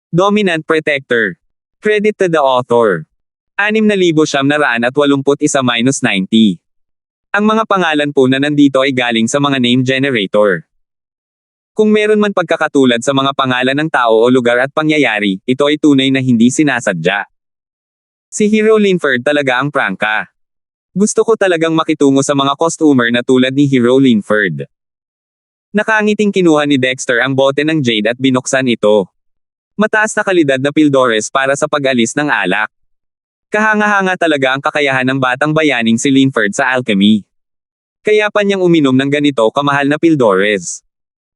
Dominant Protector. Credit to the author. 6,781-90. Ang mga pangalan po na nandito ay galing sa mga name generator. Kung meron man pagkakatulad sa mga pangalan ng tao o lugar at pangyayari, ito ay tunay na hindi sinasadya. Si Hero Linford talaga ang prangka. Gusto ko talagang makitungo sa mga costumer na tulad ni Hero Linford. Nakangiting kinuha ni Dexter ang bote ng jade at binuksan ito. Mataas na kalidad na pildores para sa pag-alis ng alak. Kahanga-hanga talaga ang kakayahan ng batang bayaning si Linford sa alchemy. Kaya pa niyang uminom ng ganito kamahal na pildores.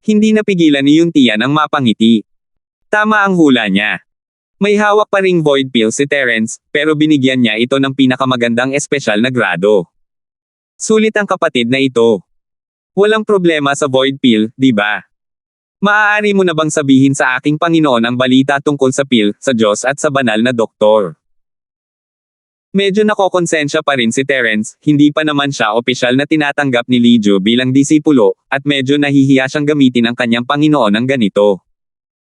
Hindi napigilan ni Yuntian ang mapangiti. Tama ang hula niya. May hawak pa ring void pill si Terence, pero binigyan niya ito ng pinakamagandang espesyal na grado. Sulit ang kapatid na ito. Walang problema sa void pill, di ba? Maaari mo na bang sabihin sa aking Panginoon ang balita tungkol sa pill, sa Diyos at sa banal na doktor? Medyo nakokonsensya pa rin si Terence, hindi pa naman siya opisyal na tinatanggap ni Lijo bilang disipulo, at medyo nahihiya siyang gamitin ang kanyang Panginoon ng ganito.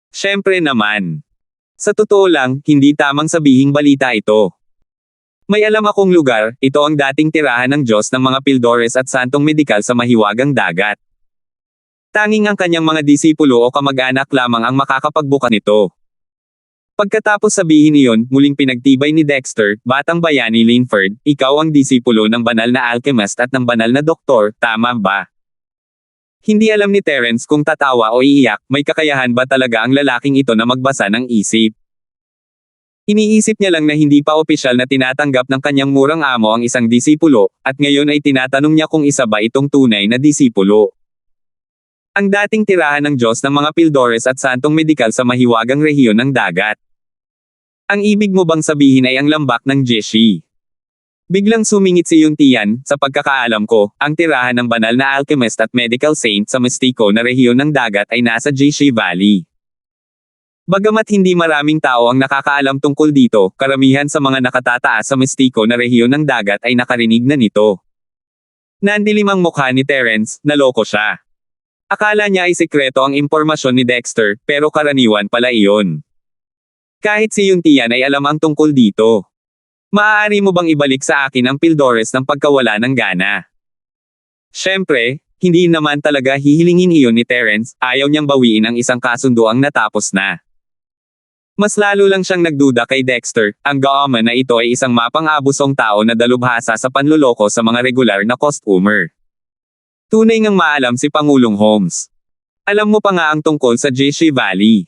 Siyempre naman. Sa totoo lang, hindi tamang sabihing balita ito. May alam akong lugar, ito ang dating tirahan ng Diyos ng mga pildores at santong medikal sa mahiwagang dagat. Tanging ang kanyang mga disipulo o kamag-anak lamang ang makakapagbuka nito. Pagkatapos sabihin iyon, muling pinagtibay ni Dexter, batang bayani Linford, ikaw ang disipulo ng banal na alchemist at ng banal na doktor, tama ba? Hindi alam ni Terence kung tatawa o iiyak, may kakayahan ba talaga ang lalaking ito na magbasa ng isip. Iniisip niya lang na hindi pa opisyal na tinatanggap ng kanyang murang amo ang isang disipulo, at ngayon ay tinatanong niya kung isa ba itong tunay na disipulo. Ang dating tirahan ng Diyos ng mga pildores at santong medikal sa mahiwagang rehiyon ng dagat. Ang ibig mo bang sabihin ay ang lambak ng Jeshi? Biglang sumingit si Yuntian, sa pagkakaalam ko, ang tirahan ng banal na alchemist at medical saint sa mistiko na rehiyon ng dagat ay nasa Jeshi Valley. Bagamat hindi maraming tao ang nakakaalam tungkol dito, karamihan sa mga nakatataas sa mistiko na rehiyon ng dagat ay nakarinig na nito. Nandilim ang mukha ni Terence, naloko siya. Akala niya ay sikreto ang impormasyon ni Dexter, pero karaniwan pala iyon. Kahit si Yuntian ay alam ang tungkol dito. Maaari mo bang ibalik sa akin ang pildores ng pagkawala ng gana? Siyempre, hindi naman talaga hihilingin iyon ni Terence, ayaw niyang bawiin ang isang kasunduang natapos na. Mas lalo lang siyang nagduda kay Dexter, ang gaaman na ito ay isang mapang-abusong tao na dalubhasa sa panluloko sa mga regular na costumer. Tunay ngang maalam si Pangulong Holmes. Alam mo pa nga ang tungkol sa Jeshi Valley.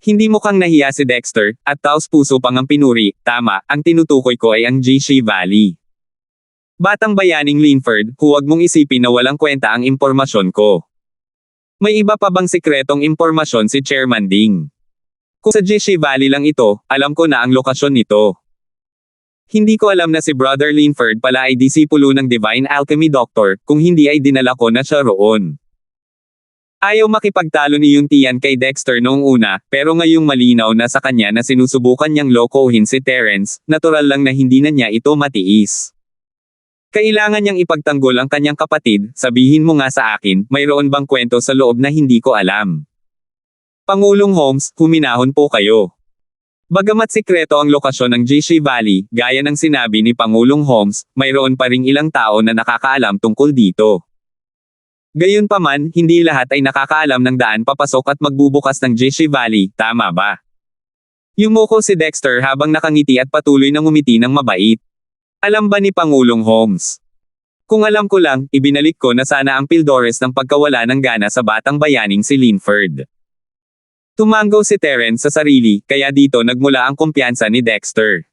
Hindi mo kang nahiya si Dexter, at taos-puso pang ang pinuri, tama, ang tinutukoy ko ay ang Jeshi Valley. Batang bayaning Linford, huwag mong isipin na walang kwenta ang impormasyon ko. May iba pa bang sikretong impormasyon si Chairman Ding? Kung sa Jeshi Valley lang ito, alam ko na ang lokasyon nito. Hindi ko alam na si Brother Linford pala ay disipulo ng Divine Alchemy Doctor, kung hindi ay dinala ko na siya roon. Ayaw makipagtalo ni Yuntian kay Dexter noong una, pero ngayong malinaw na sa kanya na sinusubukan niyang lokohin si Terence, natural lang na hindi na niya ito matiis. Kailangan niyang ipagtanggol ang kanyang kapatid, sabihin mo nga sa akin, mayroon bang kwento sa loob na hindi ko alam? Pangulong Holmes, huminahon po kayo. Bagamat sikreto ang lokasyon ng Jeshi Valley, gaya ng sinabi ni Pangulong Holmes, mayroon pa ring ilang tao na nakakaalam tungkol dito. Gayunpaman, hindi lahat ay nakakaalam ng daan papasok at magbubukas ng Jeshi Valley, tama ba? Yumuko si Dexter habang nakangiti at patuloy na ngumiti ng mabait. Alam ba ni Pangulong Holmes? Kung alam ko lang, ibinalik ko na sana ang pildores ng pagkawala ng gana sa batang bayaning si Linford. Tumango si Terence sa sarili, kaya dito nagmula ang kumpiyansa ni Dexter.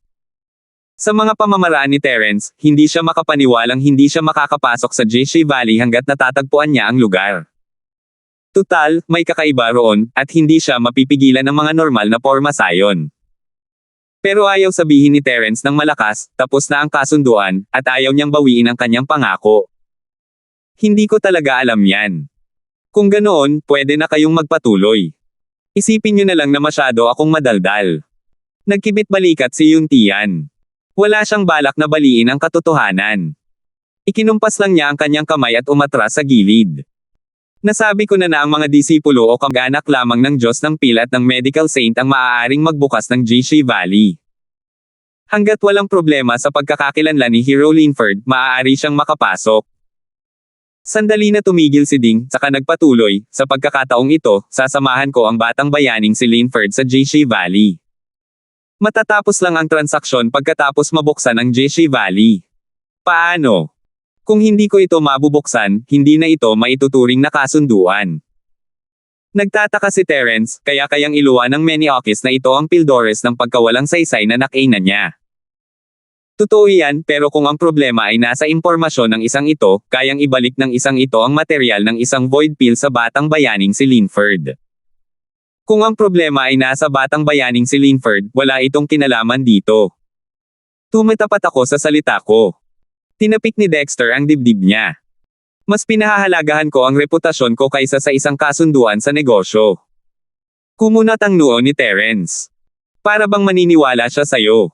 Sa mga pamamaraan ni Terence, hindi siya makapaniwalang hindi siya makakapasok sa Jeshi Valley hanggat natatagpuan niya ang lugar. Tutal, may kakaiba roon, at hindi siya mapipigilan ng mga normal na porma sayon. Pero ayaw sabihin ni Terence ng malakas, tapos na ang kasunduan, at ayaw niyang bawiin ang kanyang pangako. Hindi ko talaga alam yan. Kung ganoon, pwede na kayong magpatuloy. Isipin niyo na lang na masyado akong madaldal. Nagkibit balikat si Yuntian. Wala siyang balak na baliin ang katotohanan. Ikinumpas lang niya ang kanyang kamay at umatras sa gilid. Nasabi ko na ang mga disipulo o kamag-anak lamang ng Diyos ng Pil at ng Medical Saint ang maaaring magbukas ng Jishi Valley. Hanggat walang problema sa pagkakakilanlan ni Hero Linford, maaari siyang makapasok. Sandali na tumigil si Ding, saka nagpatuloy, sa pagkakataong ito, sasamahan ko ang batang bayaning si Linford sa Jishi Valley. Matatapos lang ang transaksyon pagkatapos mabuksan ang Jishi Valley. Paano? Kung hindi ko ito mabubuksan, hindi na ito maituturing na kasunduan. Nagtataka si Terence, kaya kayang iluwa ng Meniochis na ito ang Pildores ng pagkawalang saysay na nakainan niya. Totoo yan, pero kung ang problema ay nasa impormasyon ng isang ito, kayang ibalik ng isang ito ang materyal ng isang void pill sa batang bayaning si Linford. Kung ang problema ay nasa batang bayaning si Linford, wala itong kinalaman dito. Tumatapat ako sa salita ko. Tinapik ni Dexter ang dibdib niya. Mas pinahahalagahan ko ang reputasyon ko kaysa sa isang kasunduan sa negosyo. Kumunat ang noo ni Terence. Para bang maniniwala siya sa'yo.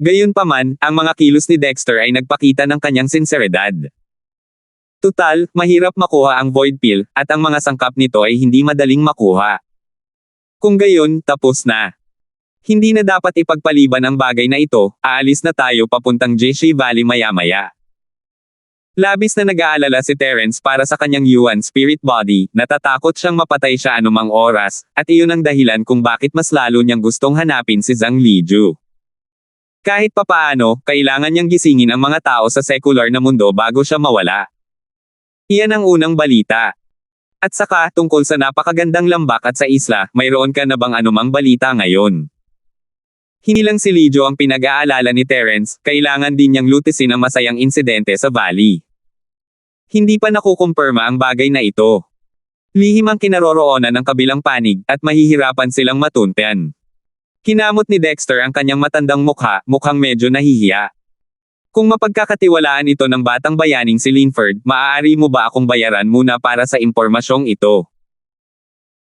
Gayunpaman, ang mga kilos ni Dexter ay nagpakita ng kanyang sinseridad. Tutal, mahirap makuha ang void pill, at ang mga sangkap nito ay hindi madaling makuha. Kung gayon, tapos na. Hindi na dapat ipagpaliban ang bagay na ito, aalis na tayo papuntang Jishi Valley maya-maya. Labis na nag-aalala si Terence para sa kanyang Yuan spirit body, natatakot siyang mapatay siya anumang oras, at iyon ang dahilan kung bakit mas lalo niyang gustong hanapin si Zhang Liju. Kahit papaano, kailangan niyang gisingin ang mga tao sa secular na mundo bago siya mawala. Iyan ang unang balita. At saka, tungkol sa napakagandang lambak at sa isla, mayroon ka na bang anumang balita ngayon? Hindi lang si Lijo ang pinag-aalala ni Terence, kailangan din niyang lutisin ang masayang insidente sa valley. Hindi pa nakukumpirma ang bagay na ito. Lihim ang kinaroroonan ng kabilang panig, at mahihirapan silang matuntian. Kinamot ni Dexter ang kanyang matandang mukha, mukhang medyo nahihiya. Kung mapagkakatiwalaan ito ng batang bayaning si Linford, maaari mo ba akong bayaran muna para sa impormasyong ito?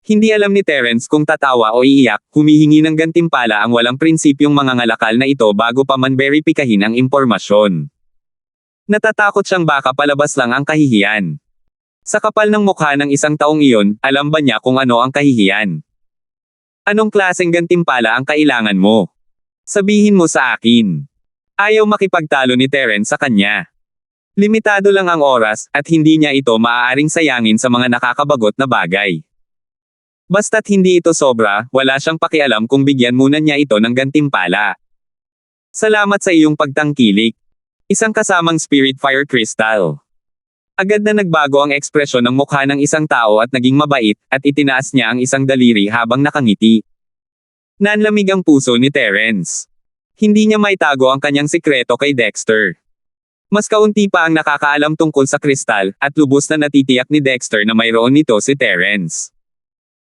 Hindi alam ni Terence kung tatawa o iiyak, humihingi ng gantimpala ang walang prinsipyong mga ngalakal na ito bago pa man beripikahin ang impormasyon. Natatakot siyang baka palabas lang ang kahihiyan. Sa kapal ng mukha ng isang taong iyon, alam ba niya kung ano ang kahihiyan? Anong klaseng gantimpala ang kailangan mo? Sabihin mo sa akin. Ayaw makipagtalo ni Terence sa kanya. Limitado lang ang oras, at hindi niya ito maaaring sayangin sa mga nakakabagot na bagay. Basta't hindi ito sobra, wala siyang pakialam kung bigyan muna niya ito ng gantimpala. Salamat sa iyong pagtangkilik. Isang kasamang spirit fire crystal. Agad na nagbago ang ekspresyon ng mukha ng isang tao at naging mabait, at itinaas niya ang isang daliri habang nakangiti. Nanlamig ang puso ni Terence. Hindi niya maitago ang kanyang sikreto kay Dexter. Mas kaunti pa ang nakakaalam tungkol sa kristal, at lubos na natitiyak ni Dexter na mayroon nito si Terence.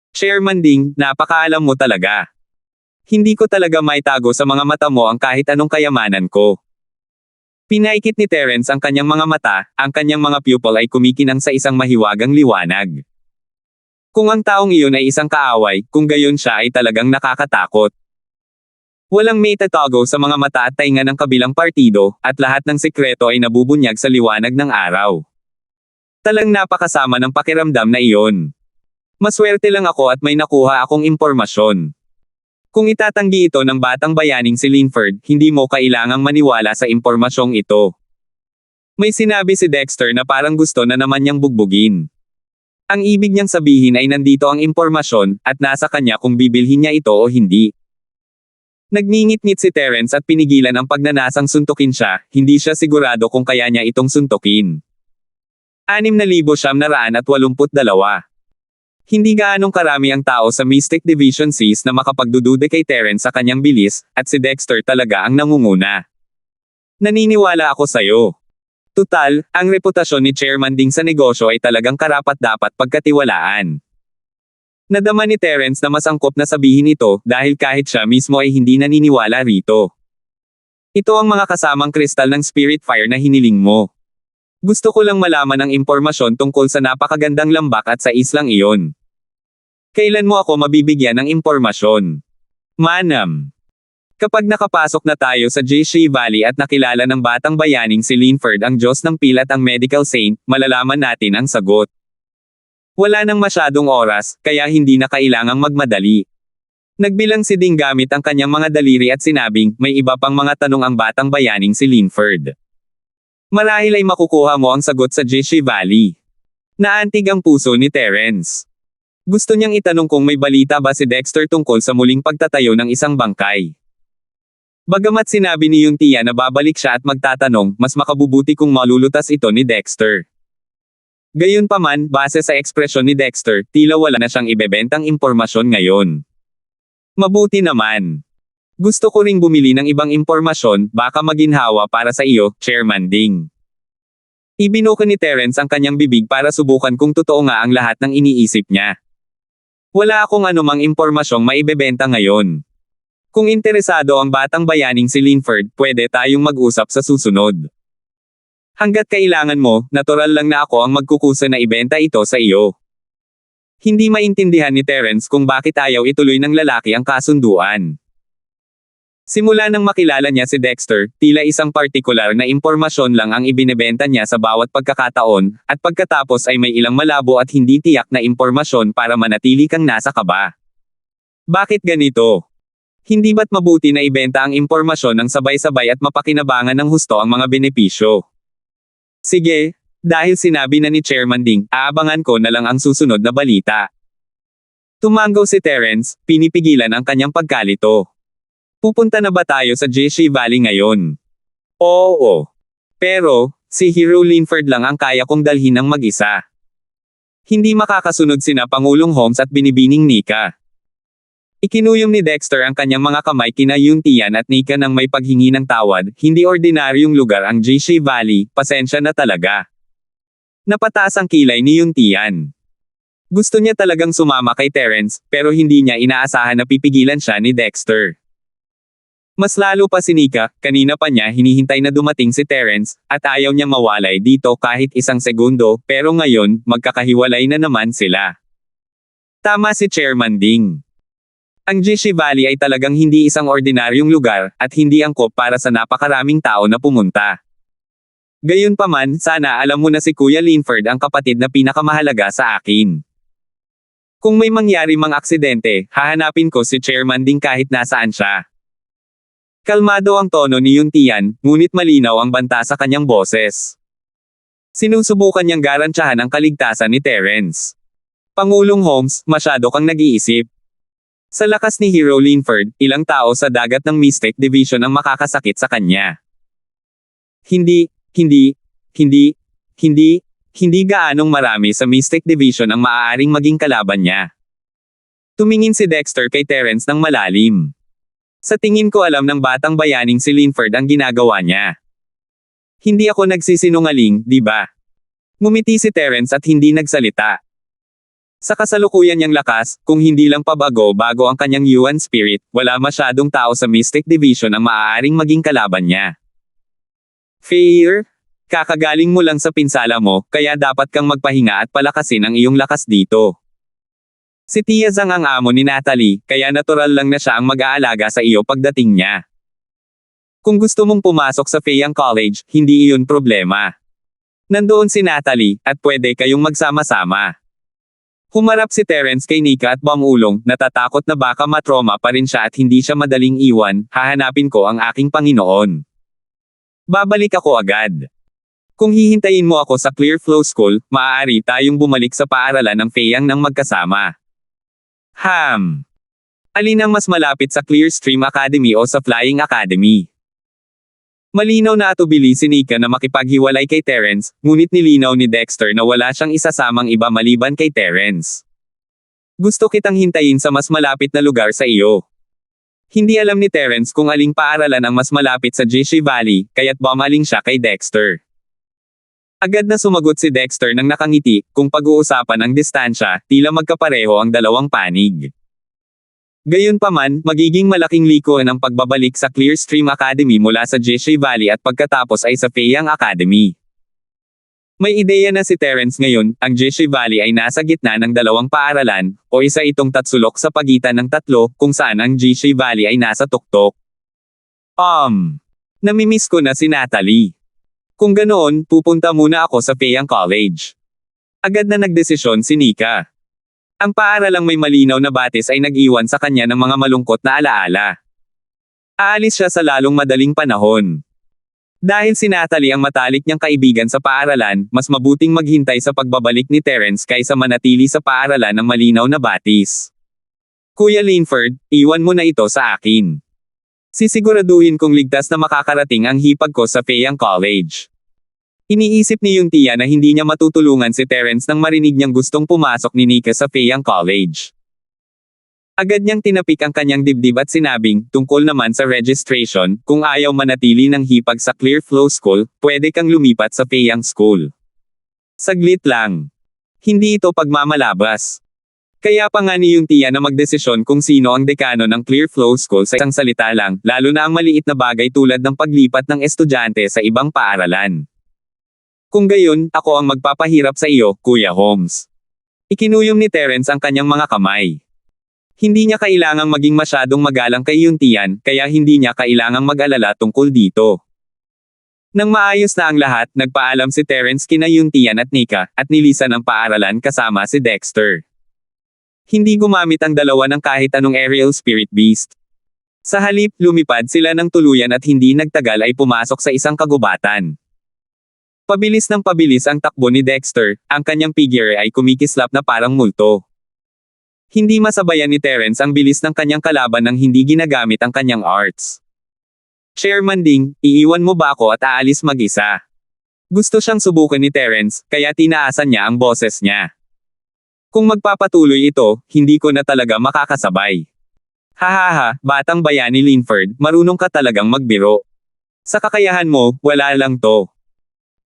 Chairman Ding, napakaalam mo talaga. Hindi ko talaga maitago sa mga mata mo ang kahit anong kayamanan ko. Pinaikit ni Terence ang kanyang mga mata, ang kanyang mga pupil ay kumikinang sa isang mahiwagang liwanag. Kung ang taong iyon ay isang kaaway, kung gayon siya ay talagang nakakatakot. Walang may tatago sa mga mata at tainga ng kabilang partido, at lahat ng sikreto ay nabubunyag sa liwanag ng araw. Talang napakasama ng pakiramdam na iyon. Maswerte lang ako at may nakuha akong impormasyon. Kung itatanggi ito ng batang bayaning si Linford, hindi mo kailangang maniwala sa impormasyong ito. May sinabi si Dexter na parang gusto na naman niyang bugbugin. Ang ibig niyang sabihin ay nandito ang impormasyon, at nasa kanya kung bibilhin niya ito o hindi. Nagngingit-ngit si Terence at pinigilan ang pagnanasang suntukin siya, hindi siya sigurado kung kaya niya itong suntukin. 6,982. Hindi gaanong karami ang tao sa Mystic Division Cs na makapagdududa kay Terence sa kanyang bilis, at si Dexter talaga ang nangunguna. Naniniwala ako sa'yo. Tutal, ang reputasyon ni Chairman Ding sa negosyo ay talagang karapat-dapat pagkatiwalaan. Nadama ni Terence na masangkop na sabihin ito, dahil kahit siya mismo ay hindi naniniwala rito. Ito ang mga kasamang kristal ng Spirit Fire na hiniling mo. Gusto ko lang malaman ang impormasyon tungkol sa napakagandang lambak at sa islang iyon. Kailan mo ako mabibigyan ng impormasyon? Manam. Kapag nakapasok na tayo sa Jishi Valley at nakilala ng batang bayaning si Linford ang Diyos ng Pil at ang Medical Saint, malalaman natin ang sagot. Wala nang masyadong oras, kaya hindi na kailangang magmadali. Nagbilang si Ding gamit ang kanyang mga daliri at sinabing, may iba pang mga tanong ang batang bayaning si Linford. Marahil ay makukuha mo ang sagot sa Jishi Valley. Naantig ang puso ni Terence. Gusto niyang itanong kung may balita ba si Dexter tungkol sa muling pagtatayo ng isang bangkay. Bagamat sinabi ni Yung Tia na babalik siya at magtatanong, mas makabubuti kung malulutas ito ni Dexter. Gayunpaman, base sa ekspresyon ni Dexter, tila wala na siyang ibebentang impormasyon ngayon. Mabuti naman. Gusto ko ring bumili ng ibang impormasyon, baka maginhawa para sa iyo, Chairman Ding. Ibinuka ni Terence ang kanyang bibig para subukan kung totoo nga ang lahat ng iniisip niya. Wala akong anumang impormasyong maibebenta ngayon. Kung interesado ang batang bayaning si Linford, pwede tayong mag-usap sa susunod. Hanggat kailangan mo, natural lang na ako ang magkukusa na ibenta ito sa iyo. Hindi maintindihan ni Terence kung bakit ayaw ituloy ng lalaki ang kasunduan. Simula nang makilala niya si Dexter, tila isang partikular na impormasyon lang ang ibinebenta niya sa bawat pagkakataon, at pagkatapos ay may ilang malabo at hindi tiyak na impormasyon para manatili kang nasa kaba. Bakit ganito? Hindi ba't mabuti na ibenta ang impormasyon ng sabay-sabay at mapakinabangan ng husto ang mga benepisyo? Sige, dahil sinabi na ni Chairman Ding, aabangan ko na lang ang susunod na balita. Tumanggaw si Terence, pinipigilan ang kanyang pagkalito. Pupunta na ba tayo sa Jishi Valley ngayon? Oo. Pero, si Hero Linford lang ang kaya kong dalhin ng mag-isa. Hindi makakasunod sina Pangulong Holmes at Binibining Nika. Ikinuyom ni Dexter ang kanyang mga kamay kina Yung Tian at Nika nang may paghingi ng tawad, hindi ordinaryong lugar ang Jishi Valley, pasensya na talaga. Napataas ang kilay ni Yung Tian. Gusto niya talagang sumama kay Terence, pero hindi niya inaasahan na pipigilan siya ni Dexter. Mas lalo pa si Nika, kanina pa niya hinihintay na dumating si Terence, at ayaw niya mawalay dito kahit isang segundo, pero ngayon, magkakahiwalay na naman sila. Tama si Chairman Ding. Ang Jishi Valley ay talagang hindi isang ordinaryong lugar, at hindi angkop para sa napakaraming tao na pumunta. Gayunpaman, sana alam mo na si Kuya Linford ang kapatid na pinakamahalaga sa akin. Kung may mangyari mang aksidente, hahanapin ko si Chairman Ding kahit nasaan siya. Kalmado ang tono ni Yung Tian, ngunit malinaw ang banta sa kanyang boses. Sinusubukan niyang garantyahan ang kaligtasan ni Terence. Pangulong Holmes, masyado kang nag-iisip. Sa lakas ni Hero Linford, ilang tao sa dagat ng Mystic Division ang makakasakit sa kanya. Hindi gaanong marami sa Mystic Division ang maaaring maging kalaban niya. Tumingin si Dexter kay Terence ng malalim. Sa tingin ko alam ng batang bayaning si Linford ang ginagawa niya. Hindi ako nagsisinungaling, di ba? Ngumiti si Terence at hindi nagsalita. Sa kasalukuyan niyang lakas, kung hindi lang pabago-bago ang kanyang Yuan spirit, wala masyadong tao sa Mystic Division ang maaaring maging kalaban niya. Fear? Kakagaling mo lang sa pinsala mo, kaya dapat kang magpahinga at palakasin ang iyong lakas dito. Si Tia Zhang ang amo ni Natalie, kaya natural lang na siya ang mag-aalaga sa iyo pagdating niya. Kung gusto mong pumasok sa Feiyang College, hindi iyon problema. Nandoon si Natalie, at pwede kayong magsama-sama. Humarap si Terence kay Nika at Bamulong, natatakot na baka matroma pa rin siya at hindi siya madaling iwan, hahanapin ko ang aking Panginoon. Babalik ako agad. Kung hihintayin mo ako sa Clear Flow School, maaari tayong bumalik sa paaralan ng Feiyang nang magkasama. Alin ang mas malapit sa Clearstream Academy o sa Flying Academy? Malinaw na atubili si Nika na makipaghiwalay kay Terence, ngunit nilinaw ni Dexter na wala siyang isasamang iba maliban kay Terence. Gusto kitang hintayin sa mas malapit na lugar sa iyo. Hindi alam ni Terence kung aling paaralan ang mas malapit sa Jishi Valley, kaya't bumaling siya kay Dexter. Agad na sumagot si Dexter nang nakangiti, kung pag-uusapan ang distansya, tila magkapareho ang dalawang panig. Gayunpaman, magiging malaking liko ang pagbabalik sa Clearstream Academy mula sa Jishi Valley at pagkatapos ay sa Feiyang Academy. May ideya na si Terence ngayon, ang Jishi Valley ay nasa gitna ng dalawang paaralan, o isa itong tatsulok sa pagitan ng tatlo, kung saan ang Jishi Valley ay nasa tuktok. Namimiss ko na si Natalie. Kung ganoon, pupunta muna ako sa Feiyang College. Agad na nagdesisyon si Nika. Ang paaralang may malinaw na batis ay nag-iwan sa kanya ng mga malungkot na alaala. Aalis siya sa lalong madaling panahon. Dahil si Natalie ang matalik niyang kaibigan sa paaralan, mas mabuting maghintay sa pagbabalik ni Terence kaysa manatili sa paaralan ng malinaw na batis. Kuya Linford, iwan mo na ito sa akin. Sisiguraduhin kong ligtas na makakarating ang hipag ko sa Fayang College. Iniisip ni yung tiya na hindi niya matutulungan si Terence nang marinig niyang gustong pumasok ni Nika sa Fayang College. Agad niyang tinapik ang kanyang dibdib at sinabing, tungkol naman sa registration, kung ayaw manatili ng hipag sa Clear Flow School, pwede kang lumipat sa Fayang School. Saglit lang. Hindi ito pagmamalabas. Kaya pa nga ni yung tiya na magdesisyon kung sino ang dekano ng Clear Flow School sa isang salita lang, lalo na ang maliit na bagay tulad ng paglipat ng estudyante sa ibang paaralan. Kung gayon, ako ang magpapahirap sa iyo, Kuya Holmes. Ikinuyom ni Terence ang kanyang mga kamay. Hindi niya kailangang maging masyadong magalang kay Yuntian, kaya hindi niya kailangang mag-alala tungkol dito. Nang maayos na ang lahat, nagpaalam si Terence kina Yuntian at Nika, at nilisan ang paaralan kasama si Dexter. Hindi gumamit ang dalawa ng kahit anong aerial spirit beast. Sa halip, lumipad sila ng tuluyan at hindi nagtagal ay pumasok sa isang kagubatan. Pabilis ng pabilis ang takbo ni Dexter, ang kanyang figure ay kumikislap na parang multo. Hindi masabayan ni Terence ang bilis ng kanyang kalaban nang hindi ginagamit ang kanyang arts. Chairman Ding, iiwan mo ba ako at aalis mag-isa? Gusto siyang subukan ni Terence, kaya tinaasan niya ang boses niya. Kung magpapatuloy ito, hindi ko na talaga makakasabay. Hahaha, batang bayani Linford, marunong ka talagang magbiro. Sa kakayahan mo, wala lang to.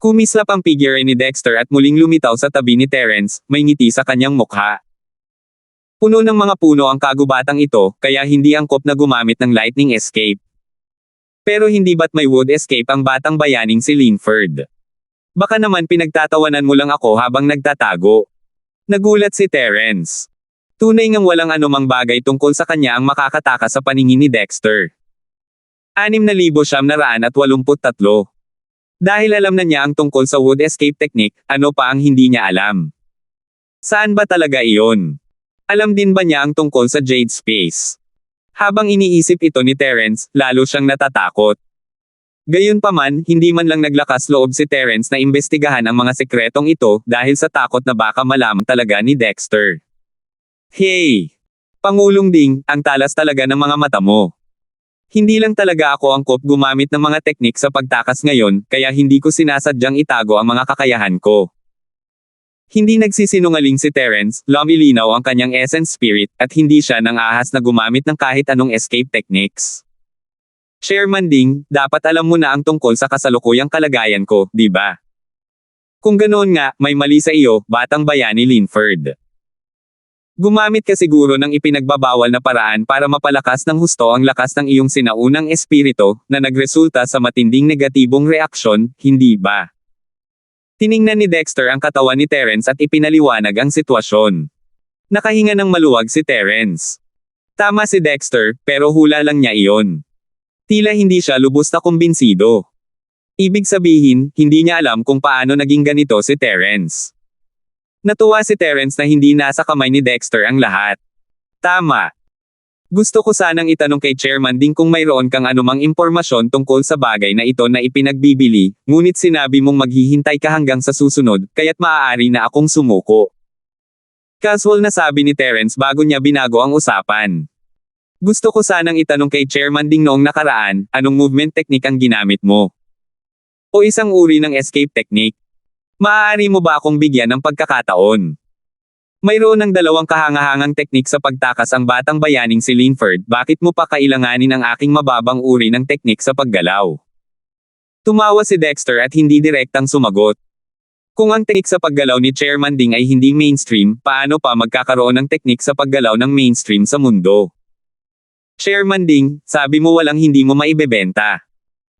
Kumislap ang figure ni Dexter at muling lumitaw sa tabi ni Terence, may ngiti sa kanyang mukha. Puno ng mga puno ang kagubatang ito, kaya hindi angkop na gumamit ng lightning escape. Pero hindi ba't may wood escape ang batang bayaning si Linford? Baka naman pinagtatawanan mo lang ako habang nagtatago. Nagulat si Terence. Tunay ngang walang anumang bagay tungkol sa kanya ang makakataka sa paningin ni Dexter. 6,983. Dahil alam na niya ang tungkol sa wood escape technique, ano pa ang hindi niya alam? Saan ba talaga iyon? Alam din ba niya ang tungkol sa Jade Space? Habang iniisip ito ni Terence, lalo siyang natatakot. Gayunpaman, hindi man lang naglakas loob si Terence na imbestigahan ang mga sekretong ito dahil sa takot na baka malaman talaga ni Dexter. Hey! Pangulong Ding, ang talas talaga ng mga mata mo. Hindi lang talaga ako angkop gumamit ng mga teknik sa pagtakas ngayon, kaya hindi ko sinasadyang itago ang mga kakayahan ko. Hindi nagsisinungaling si Terence, lumilinaw ang kanyang essence spirit, at hindi siya nang ahas na gumamit ng kahit anong escape techniques. Chairman Ding, dapat alam mo na ang tungkol sa kasalukuyang kalagayan ko, di ba? Kung ganoon nga, may mali sa iyo, batang bayani Linford. Gumamit ka siguro ng ipinagbabawal na paraan para mapalakas ng husto ang lakas ng iyong sinaunang espiritu, na nagresulta sa matinding negatibong reaksyon, hindi ba? Tiningnan ni Dexter ang katawan ni Terence at ipinaliwanag ang sitwasyon. Nakahinga ng maluwag si Terence. Tama si Dexter, pero hula lang niya iyon. Tila hindi siya lubos na kumbinsido. Ibig sabihin, hindi niya alam kung paano naging ganito si Terence. Natuwa si Terence na hindi nasa kamay ni Dexter ang lahat. Tama. Gusto ko sanang itanong kay Chairman Ding kung mayroon kang anumang impormasyon tungkol sa bagay na ito na ipinagbibili, ngunit sinabi mong maghihintay ka hanggang sa susunod, kaya't maaari na akong sumuko. Casual na sabi ni Terence bago niya binago ang usapan. Gusto ko sanang itanong kay Chairman Ding noong nakaraan, anong movement technique ang ginamit mo? O isang uri ng escape technique? Maaari mo ba akong bigyan ng pagkakataon? Mayroon ng dalawang kahangahangang teknik sa pagtakas ang batang bayaning si Linford, bakit mo pa kailanganin ang aking mababang uri ng teknik sa paggalaw? Tumawa si Dexter at hindi direktang sumagot. Kung ang teknik sa paggalaw ni Chairman Ding ay hindi mainstream, paano pa magkakaroon ng teknik sa paggalaw ng mainstream sa mundo? Chairman Ding, sabi mo walang hindi mo maibebenta.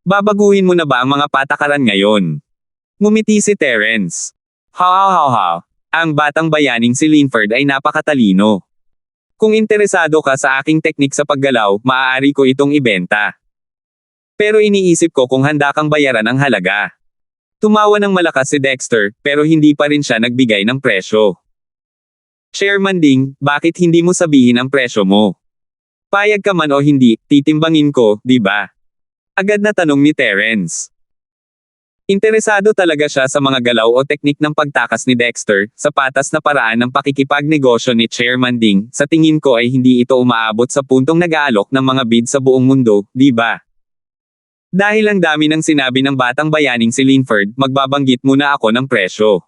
Babaguhin mo na ba ang mga patakaran ngayon? Ngumiti si Terence. Ha. Ang batang bayaning si Linford ay napakatalino. Kung interesado ka sa aking teknik sa paggalaw, maaari ko itong ibenta. Pero iniisip ko kung handa kang bayaran ang halaga. Tumawa ng malakas si Dexter, pero hindi pa rin siya nagbigay ng presyo. Chairman Ding, bakit hindi mo sabihin ang presyo mo? Payag ka man o hindi, titimbangin ko, di ba? Agad na tanong ni Terence. Interesado talaga siya sa mga galaw o teknik ng pagtakas ni Dexter, sa patas na paraan ng pakikipagnegosyo ni Chairman Ding, sa tingin ko ay hindi ito umaabot sa puntong nag-aalok ng mga bid sa buong mundo, di ba? Dahil ang dami ng sinabi ng batang bayaning si Linford, magbabanggit muna ako ng presyo.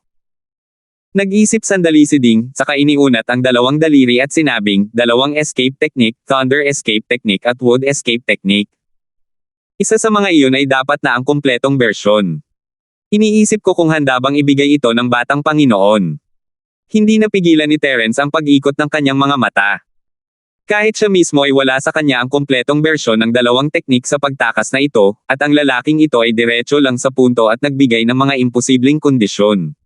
Nag-isip sandali si Ding, saka iniunat ang dalawang daliri at sinabing, dalawang escape technique, thunder escape technique at wood escape technique. Isa sa mga iyon ay dapat na ang kumpletong bersyon. Iniisip ko kung handa bang ibigay ito ng batang Panginoon. Hindi napigilan ni Terence ang pag-ikot ng kanyang mga mata. Kahit siya mismo ay wala sa kanya ang kumpletong bersyon ng dalawang teknik sa pagtakas na ito, at ang lalaking ito ay diretso lang sa punto at nagbigay ng mga imposibleng kondisyon.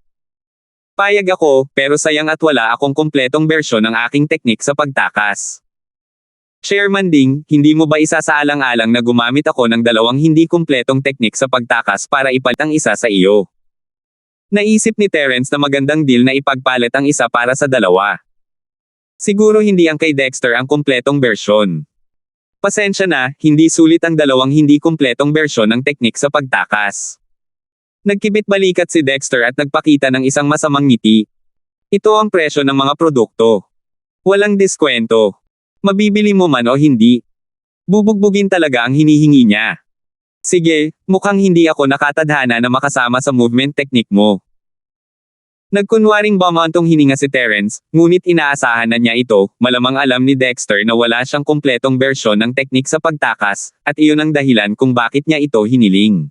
Payag ako, pero sayang at wala akong kumpletong bersyon ng aking teknik sa pagtakas. Chairman Ding, hindi mo ba isasaalang-alang na gumamit ako ng dalawang hindi kumpletong teknik sa pagtakas para ipalit ang isa sa iyo? Naisip ni Terence na magandang deal na ipagpalit ang isa para sa dalawa. Siguro hindi ang kay Dexter ang kumpletong bersyon. Pasensya na, hindi sulit ang dalawang hindi kumpletong bersyon ng teknik sa pagtakas. Nagkibit-balikat si Dexter at nagpakita ng isang masamang ngiti. Ito ang presyo ng mga produkto. Walang diskwento. Mabibili mo man o hindi. Bubugbugin talaga ang hinihingi niya. Sige, mukhang hindi ako nakatadhana na makasama sa movement technique mo. Nagkunwaring bamantong hininga si Terence, ngunit inaasahan na niya ito, malamang alam ni Dexter na wala siyang kumpletong bersyon ng teknik sa pagtakas, at iyon ang dahilan kung bakit niya ito hiniling.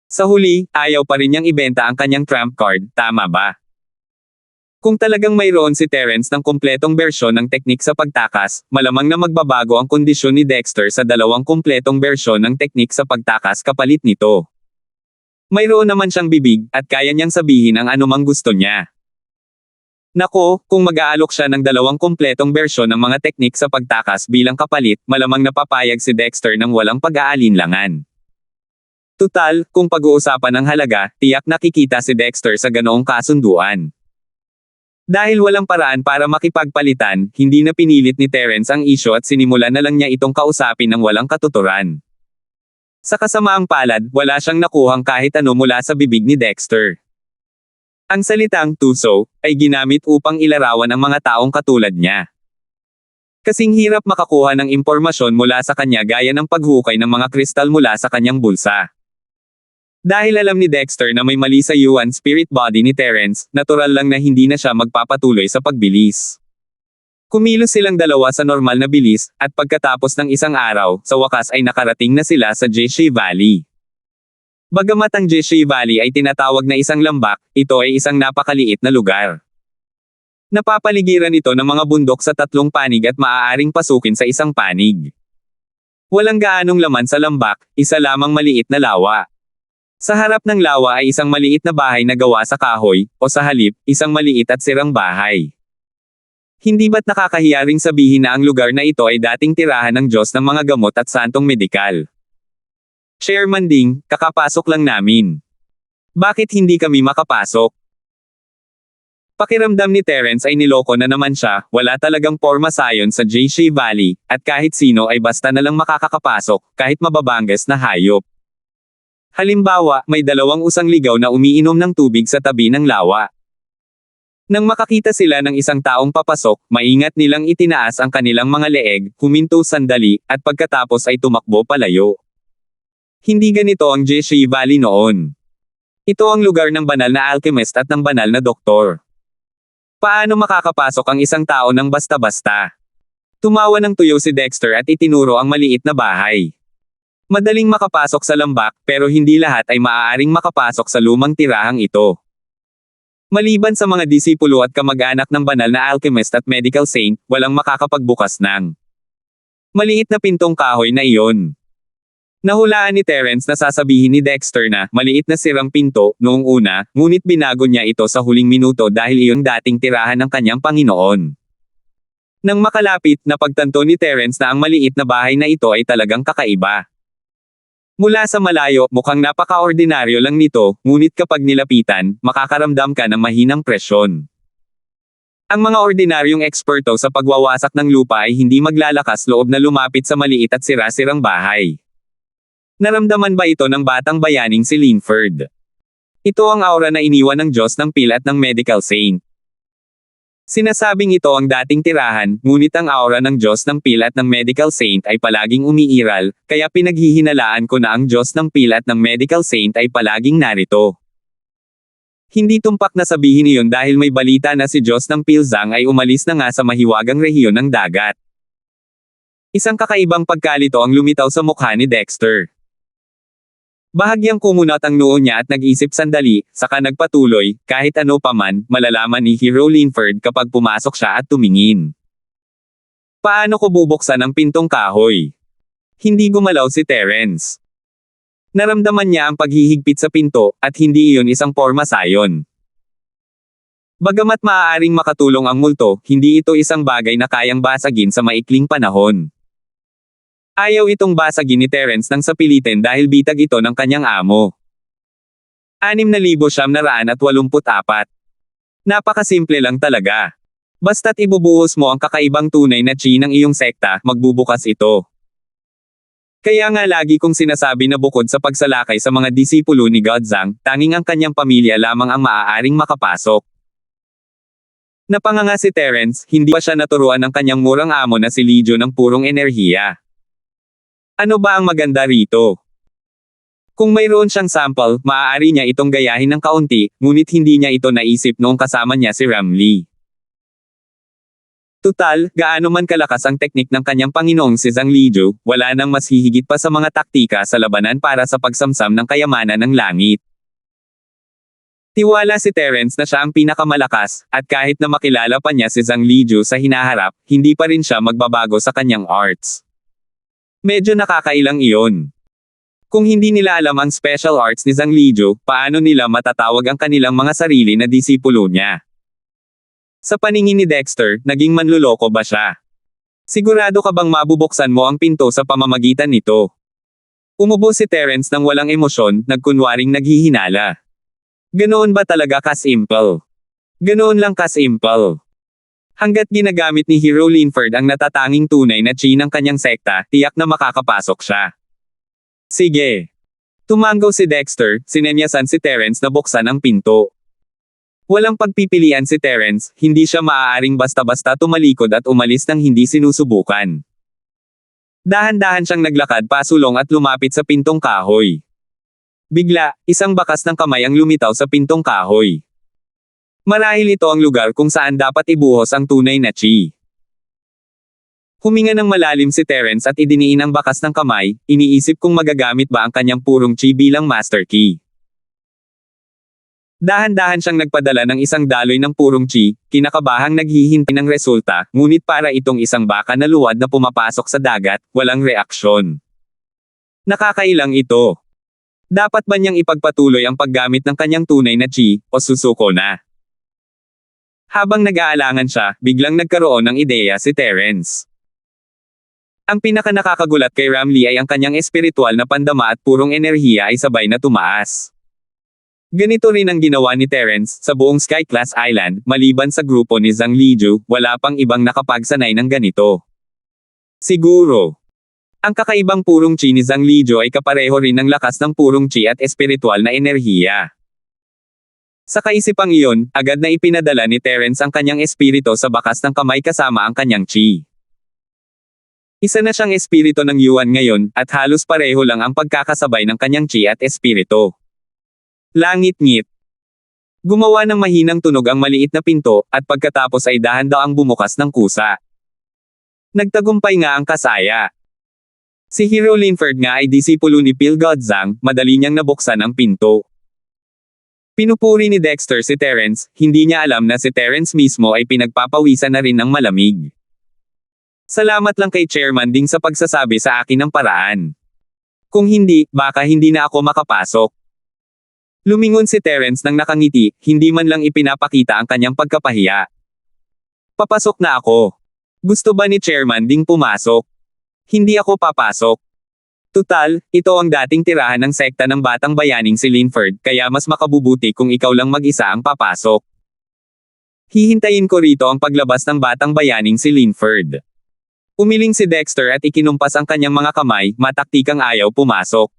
Sa huli, ayaw pa rin niyang ibenta ang kanyang trump card, tama ba? Kung talagang mayroon si Terence ng kumpletong bersyon ng teknik sa pagtakas, malamang na magbabago ang kondisyon ni Dexter sa dalawang kumpletong bersyon ng teknik sa pagtakas kapalit nito. Mayroon naman siyang bibig, at kaya niyang sabihin ang anumang gusto niya. Nako, kung mag-aalok siya ng dalawang kumpletong bersyon ng mga teknik sa pagtakas bilang kapalit, malamang napapayag si Dexter ng walang pag-aalinlangan. Tutal, kung pag-uusapan ng halaga, tiyak nakikita si Dexter sa ganoong kasunduan. Dahil walang paraan para makipagpalitan, hindi na pinilit ni Terence ang isyo at sinimulan na lang niya itong kausapin ng walang katuturan. Sa kasamaang palad, wala siyang nakuhang kahit ano mula sa bibig ni Dexter. Ang salitang tuso ay ginamit upang ilarawan ang mga taong katulad niya. Kasing hirap makakuha ng impormasyon mula sa kanya gaya ng paghukay ng mga kristal mula sa kanyang bulsa. Dahil alam ni Dexter na may mali sa yuan spirit body ni Terence, natural lang na hindi na siya magpapatuloy sa pagbilis. Kumilos silang dalawa sa normal na bilis, at pagkatapos ng isang araw, sa wakas ay nakarating na sila sa Jeshie Valley. Bagamat ang Jeshie Valley ay tinatawag na isang lambak, ito ay isang napakaliit na lugar. Napapaligiran ito ng mga bundok sa tatlong panig at maaaring pasukin sa isang panig. Walang gaanong laman sa lambak, isa lamang maliit na lawa. Sa harap ng lawa ay isang maliit na bahay na gawa sa kahoy, o sa halip, isang maliit at sirang bahay. Hindi ba't nakakahiya ring sabihin na ang lugar na ito ay dating tirahan ng Diyos ng mga gamot at santong medikal? Chairman Ding, kakapasok lang namin. Bakit hindi kami makapasok? Pakiramdam ni Terence ay niloko na naman siya, wala talagang porma sayon sa Jeshie Valley, at kahit sino ay basta na lang makakapasok, kahit mababangas na hayop. Halimbawa, may dalawang usang ligaw na umiinom ng tubig sa tabi ng lawa. Nang makakita sila ng isang taong papasok, maingat nilang itinaas ang kanilang mga leeg, huminto sandali, at pagkatapos ay tumakbo palayo. Hindi ganito ang Jeshie Valley noon. Ito ang lugar ng banal na alchemist at ng banal na doktor. Paano makakapasok ang isang tao ng basta-basta? Tumawa ng tuyo si Dexter at itinuro ang maliit na bahay. Madaling makapasok sa lambak, pero hindi lahat ay maaaring makapasok sa lumang tirahang ito. Maliban sa mga disipulo at kamag-anak ng banal na alchemist at medical saint, walang makakapagbukas ng maliit na pintong kahoy na iyon. Nahulaan ni Terence na sasabihin ni Dexter na maliit na sirang pinto noong una, ngunit binago niya ito sa huling minuto dahil iyon dating tirahan ng kanyang Panginoon. Nang makalapit, napagtanto ni Terence na ang maliit na bahay na ito ay talagang kakaiba. Mula sa malayo, mukhang napaka-ordinaryo lang nito, ngunit kapag nilapitan, makakaramdam ka ng mahinang presyon. Ang mga ordinaryong eksperto sa pagwawasak ng lupa ay hindi maglalakas loob na lumapit sa maliit at sira-sirang bahay. Naramdaman ba ito ng batang bayaning si Linford? Ito ang aura na iniwan ng Diyos ng Pil at ng Medical Saint. Sinasabing ito ang dating tirahan, ngunit ang aura ng Diyos ng Pil at ng Medical Saint ay palaging umiiral, kaya pinaghihinalaan ko na ang Diyos ng Pil at ng Medical Saint ay palaging narito. Hindi tumpak na sabihin iyon dahil may balita na si Diyos ng Pilzang ay umalis na nga sa mahiwagang rehiyon ng dagat. Isang kakaibang pagkalito ang lumitaw sa mukha ni Dexter. Bahagyang kumunat ang noo niya at nag-isip sandali, saka nagpatuloy, kahit ano paman, malalaman ni Hero Linford kapag pumasok siya at tumingin. Paano ko bubuksan ang pintong kahoy? Hindi gumalaw si Terence. Naramdaman niya ang paghihigpit sa pinto, at hindi iyon isang porma sayon. Bagamat maaaring makatulong ang multo, hindi ito isang bagay na kayang basagin sa maikling panahon. Ayaw itong basagin ni Terence nang sapilitin dahil bitag ito ng kanyang amo. 6,984. Napakasimple lang talaga. Basta't ibubuhos mo ang kakaibang tunay na chi ng iyong sekta, magbubukas ito. Kaya nga lagi kong sinasabi na bukod sa pagsalakay sa mga disipulo ni Godzang, tanging ang kanyang pamilya lamang ang maaaring makapasok. Napanganga si Terence, hindi pa siya naturuan ng kanyang murang amo na si Legion ng purong enerhiya. Ano ba ang maganda rito? Kung mayroon siyang sample, maaari niya itong gayahin ng kaunti, ngunit hindi niya ito naisip noong kasama niya si Ramlee. Tutal, gaano man kalakas ang teknik ng kanyang Panginoong si Zhang Lijiu, wala nang mas hihigit pa sa mga taktika sa labanan para sa pagsamsam ng kayamanan ng langit. Tiwala si Terence na siya ang pinakamalakas, at kahit na makilala pa niya si Zhang Lijiu sa hinaharap, hindi pa rin siya magbabago sa kanyang arts. Medyo nakakailang iyon. Kung hindi nila alam ang special arts ni Zhang Lijiu, paano nila matatawag ang kanilang mga sarili na disipulo niya? Sa paningin ni Dexter, naging manluloko ba siya? Sigurado ka bang mabubuksan mo ang pinto sa pamamagitan nito? Umubo si Terence ng walang emosyon, nagkunwaring naghihinala. Ganoon ba talaga ka-simple? Ganoon lang ka-simple. Hanggat ginagamit ni Hero Linford ang natatanging tunay na chi ng kanyang sekta, tiyak na makakapasok siya. Sige. Tumanggaw si Dexter, sinenyasan si Terence na buksan ang pinto. Walang pagpipilian si Terence, hindi siya maaaring basta-basta tumalikod at umalis nang hindi sinusubukan. Dahan-dahan siyang naglakad pasulong at lumapit sa pintong kahoy. Bigla, isang bakas ng kamay ang lumitaw sa pintong kahoy. Marahil ito ang lugar kung saan dapat ibuhos ang tunay na chi. Huminga ng malalim si Terence at idiniin ang bakas ng kamay, iniisip kung magagamit ba ang kanyang purong chi bilang master key. Dahan-dahan siyang nagpadala ng isang daloy ng purong chi, kinakabahang naghihintay ng resulta, ngunit para itong isang baka na luwad na pumapasok sa dagat, walang reaksyon. Nakakailang ito. Dapat ba niyang ipagpatuloy ang paggamit ng kanyang tunay na chi, o susuko na? Habang nag-aalangan siya, biglang nagkaroon ng ideya si Terence. Ang pinakanakakagulat kay Ramlee ay ang kanyang espiritual na pandama at purong enerhiya ay sabay na tumaas. Ganito rin ang ginawa ni Terence sa buong Sky Class Island, maliban sa grupo ni Zhang Lijiu, wala pang ibang nakapagsanay ng ganito. Siguro. Ang kakaibang purong chi ni Zhang Lijiu ay kapareho rin ng lakas ng purong chi at espiritual na enerhiya. Sa kaisipang iyon, agad na ipinadala ni Terence ang kanyang espiritu sa bakas ng kamay kasama ang kanyang chi. Isa na siyang espiritu ng Yuan ngayon, at halos pareho lang ang pagkakasabay ng kanyang chi at espiritu. Langit-ngit. Gumawa ng mahinang tunog ang maliit na pinto, at pagkatapos ay dahan-daang bumukas ng kusa. Nagtagumpay nga ang kasaya. Si Hero Linford nga ay disipulo ni Pil Godzang, madali niyang nabuksan ang pinto. Pinupuri ni Dexter si Terence, hindi niya alam na si Terence mismo ay pinagpapawisan na rin ng malamig. Salamat lang kay Chairman Ding sa pagsasabi sa akin ng paraan. Kung hindi, baka hindi na ako makapasok. Lumingon si Terence nang nakangiti, hindi man lang ipinapakita ang kanyang pagkapahiya. Papasok na ako. Gusto ba ni Chairman Ding pumasok? Hindi ako papasok. Tutal, ito ang dating tirahan ng sekta ng Batang Bayaning si Linford, kaya mas makabubuti kung ikaw lang mag-isa ang papasok. Hihintayin ko rito ang paglabas ng Batang Bayaning si Linford. Umiling si Dexter at ikinumpas ang kanyang mga kamay, mataktikang ayaw pumasok.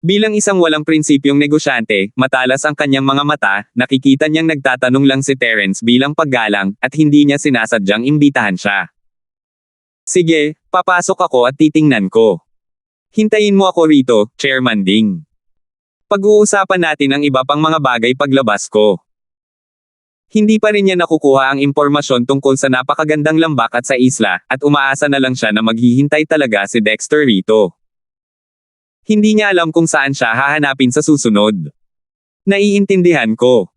Bilang isang walang prinsipyong negosyante, matalas ang kanyang mga mata, nakikita niyang nagtatanong lang si Terence bilang paggalang, at hindi niya sinasadyang imbitahan siya. Sige, papasok ako at titingnan ko. Hintayin mo ako rito, Chairman Ding. Pag-uusapan natin ang iba pang mga bagay paglabas ko. Hindi pa rin niya nakukuha ang impormasyon tungkol sa napakagandang lambak at sa isla, at umaasa na lang siya na maghihintay talaga si Dexter rito. Hindi niya alam kung saan siya hahanapin sa susunod. Naiintindihan ko.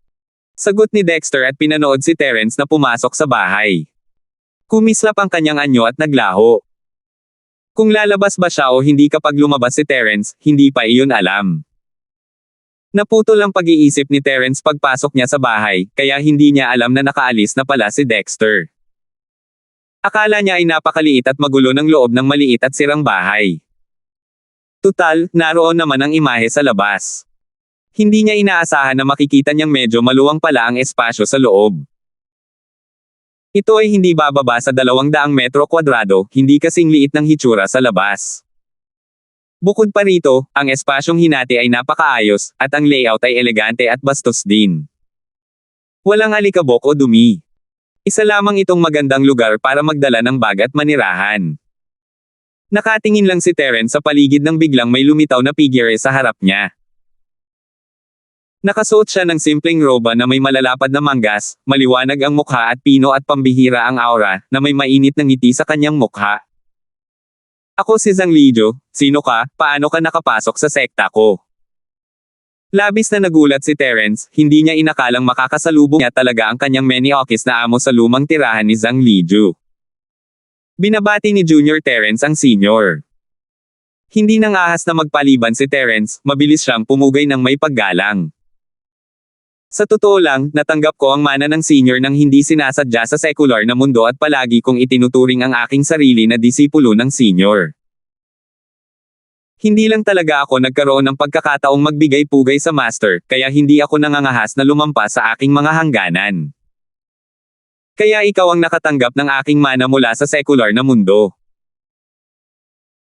Sagot ni Dexter at pinanood si Terence na pumasok sa bahay. Kumislap ang kanyang anyo at naglaho. Kung lalabas ba siya o hindi kapag lumabas si Terence, hindi pa iyon alam. Naputol ang pag-iisip ni Terence pagpasok niya sa bahay, kaya hindi niya alam na nakaalis na pala si Dexter. Akala niya ay napakaliit at magulo ng loob ng maliit at sirang bahay. Tutal, naroon naman ang imahe sa labas. Hindi niya inaasahan na makikita niyang medyo maluwang pala ang espasyo sa loob. Ito ay hindi bababa sa 200 metro kwadrado, hindi kasing liit ng hitsura sa labas. Bukod pa rito, ang espasyong hinati ay napakaayos, at ang layout ay elegante at bastos din. Walang alikabok o dumi. Isa lamang itong magandang lugar para magdala ng bag at manirahan. Nakatingin lang si Terence sa paligid nang biglang may lumitaw na figure sa harap niya. Nakasuot siya ng simpleng roba na may malalapad na manggas, maliwanag ang mukha at pino at pambihira ang aura, na may mainit na ngiti sa kanyang mukha. Ako si Zhang Lijo, sino ka, paano ka nakapasok sa sekta ko? Labis na nagulat si Terence, hindi niya inakalang makakasalubong niya talaga ang kanyang Meniochis na amo sa lumang tirahan ni Zhang Lijo. Binabati ni Junior Terence ang senior. Hindi nang ahas na magpaliban si Terence, mabilis siyang pumugay ng may paggalang. Sa totoo lang, natanggap ko ang mana ng senior nang hindi sinasadya sa sekular na mundo at palagi kong itinuturing ang aking sarili na disipulo ng senior. Hindi lang talaga ako nagkaroon ng pagkakataong magbigay-pugay sa master, kaya hindi ako nangangahas na lumampas sa aking mga hangganan. Kaya ikaw ang nakatanggap ng aking mana mula sa sekular na mundo.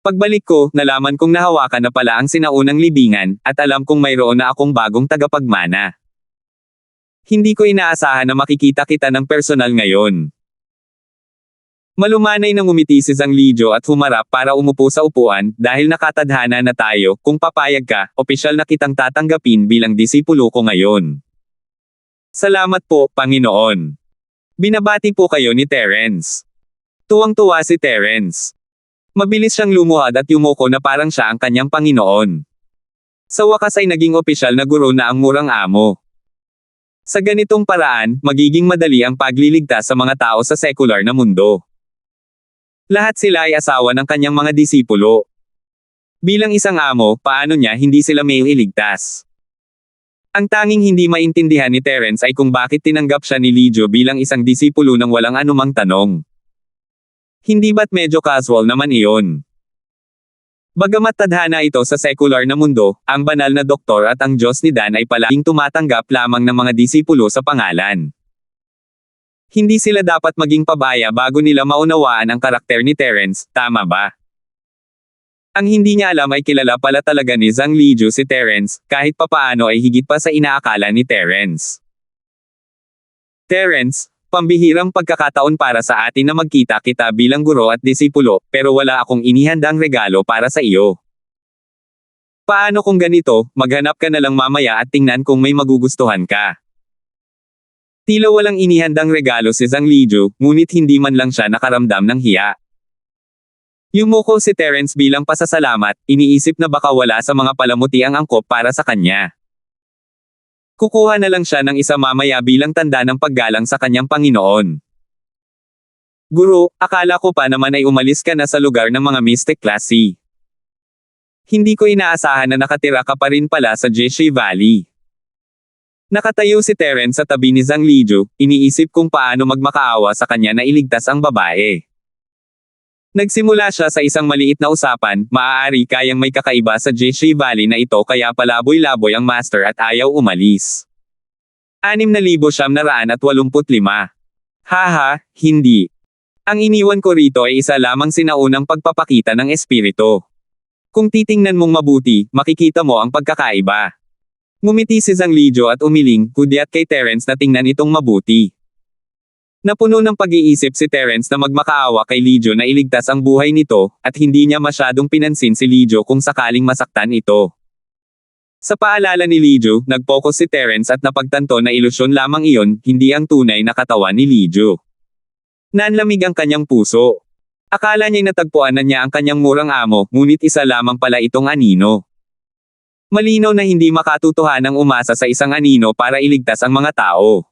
Pagbalik ko, nalaman kong nahawakan na pala ang sinaunang libingan, at alam kong mayroon na akong bagong tagapagmana. Hindi ko inaasahan na makikita kita ng personal ngayon. Malumanay nang umiti si Zhang Lijo at humarap para umupo sa upuan, dahil nakatadhana na tayo, kung papayag ka, opisyal na kitang tatanggapin bilang disipulo ko ngayon. Salamat po, Panginoon. Binabati po kayo ni Terence. Tuwang-tuwa si Terence. Mabilis siyang lumuhad at yumuko na parang siya ang kanyang Panginoon. Sa wakas ay naging opisyal na guro na ang murang amo. Sa ganitong paraan, magiging madali ang pagliligtas sa mga tao sa sekular na mundo. Lahat sila ay asawa ng kanyang mga disipulo. Bilang isang amo, paano niya hindi sila may iligtas? Ang tanging hindi maintindihan ni Terence ay kung bakit tinanggap siya ni Lijo bilang isang disipulo ng walang anumang tanong. Hindi ba't medyo casual naman iyon? Bagamat tadhana ito sa sekular na mundo, ang banal na doktor at ang Diyos ni Dan ay palaging tumatanggap lamang ng mga disipulo sa pangalan. Hindi sila dapat maging pabaya bago nila maunawaan ang karakter ni Terence, tama ba? Ang hindi niya alam ay kilala pala talaga ni Zhang Lijo si Terence, kahit papaano ay higit pa sa inaakala ni Terence. Terence, pambihirang pagkakataon para sa atin na magkita-kita bilang guro at disipulo, pero wala akong inihandang regalo para sa iyo. Paano kung ganito, maghanap ka na lang mamaya at tingnan kung may magugustuhan ka. Tila walang inihandang regalo si Zhang Lijo, ngunit hindi man lang siya nakaramdam ng hiya. Yumuko si Terence bilang pasasalamat, iniisip na baka wala sa mga palamuti ang angkop para sa kanya. Kukuha na lang siya ng isa mamaya bilang tanda ng paggalang sa kanyang Panginoon. Guro, akala ko pa naman ay umalis ka na sa lugar ng mga Mystic Class C. Hindi ko inaasahan na nakatira ka pa rin pala sa Jeshi Valley. Nakatayo si Terence sa tabi ni Zhang Lijo, iniisip kung paano magmakaawa sa kanya na iligtas ang babae. Nagsimula siya sa isang maliit na usapan, maaari kayang may kakaiba sa Jishi Valley na ito kaya palaboy-laboy ang master at ayaw umalis. 6,985. Haha, hindi. Ang iniwan ko rito ay isa lamang sinaunang pagpapakita ng espiritu. Kung titingnan mong mabuti, makikita mo ang pagkakaiba. Ngumiti si Zhang Lijo at umiling, kudyat kay Terence na tingnan itong mabuti. Napuno ng pag-iisip si Terence na magmakaawa kay Lijo na iligtas ang buhay nito, at hindi niya masyadong pinansin si Lijo kung sakaling masaktan ito. Sa paalala ni Lijo, nag-focus si Terence at napagtanto na ilusyon lamang iyon, hindi ang tunay na katawan ni Lijo. Nanlamig ang kanyang puso. Akala niya'y natagpuan na niya ang kanyang murang amo, ngunit isa lamang pala itong anino. Malinaw na hindi makatutuhanang umasa sa isang anino para iligtas ang mga tao.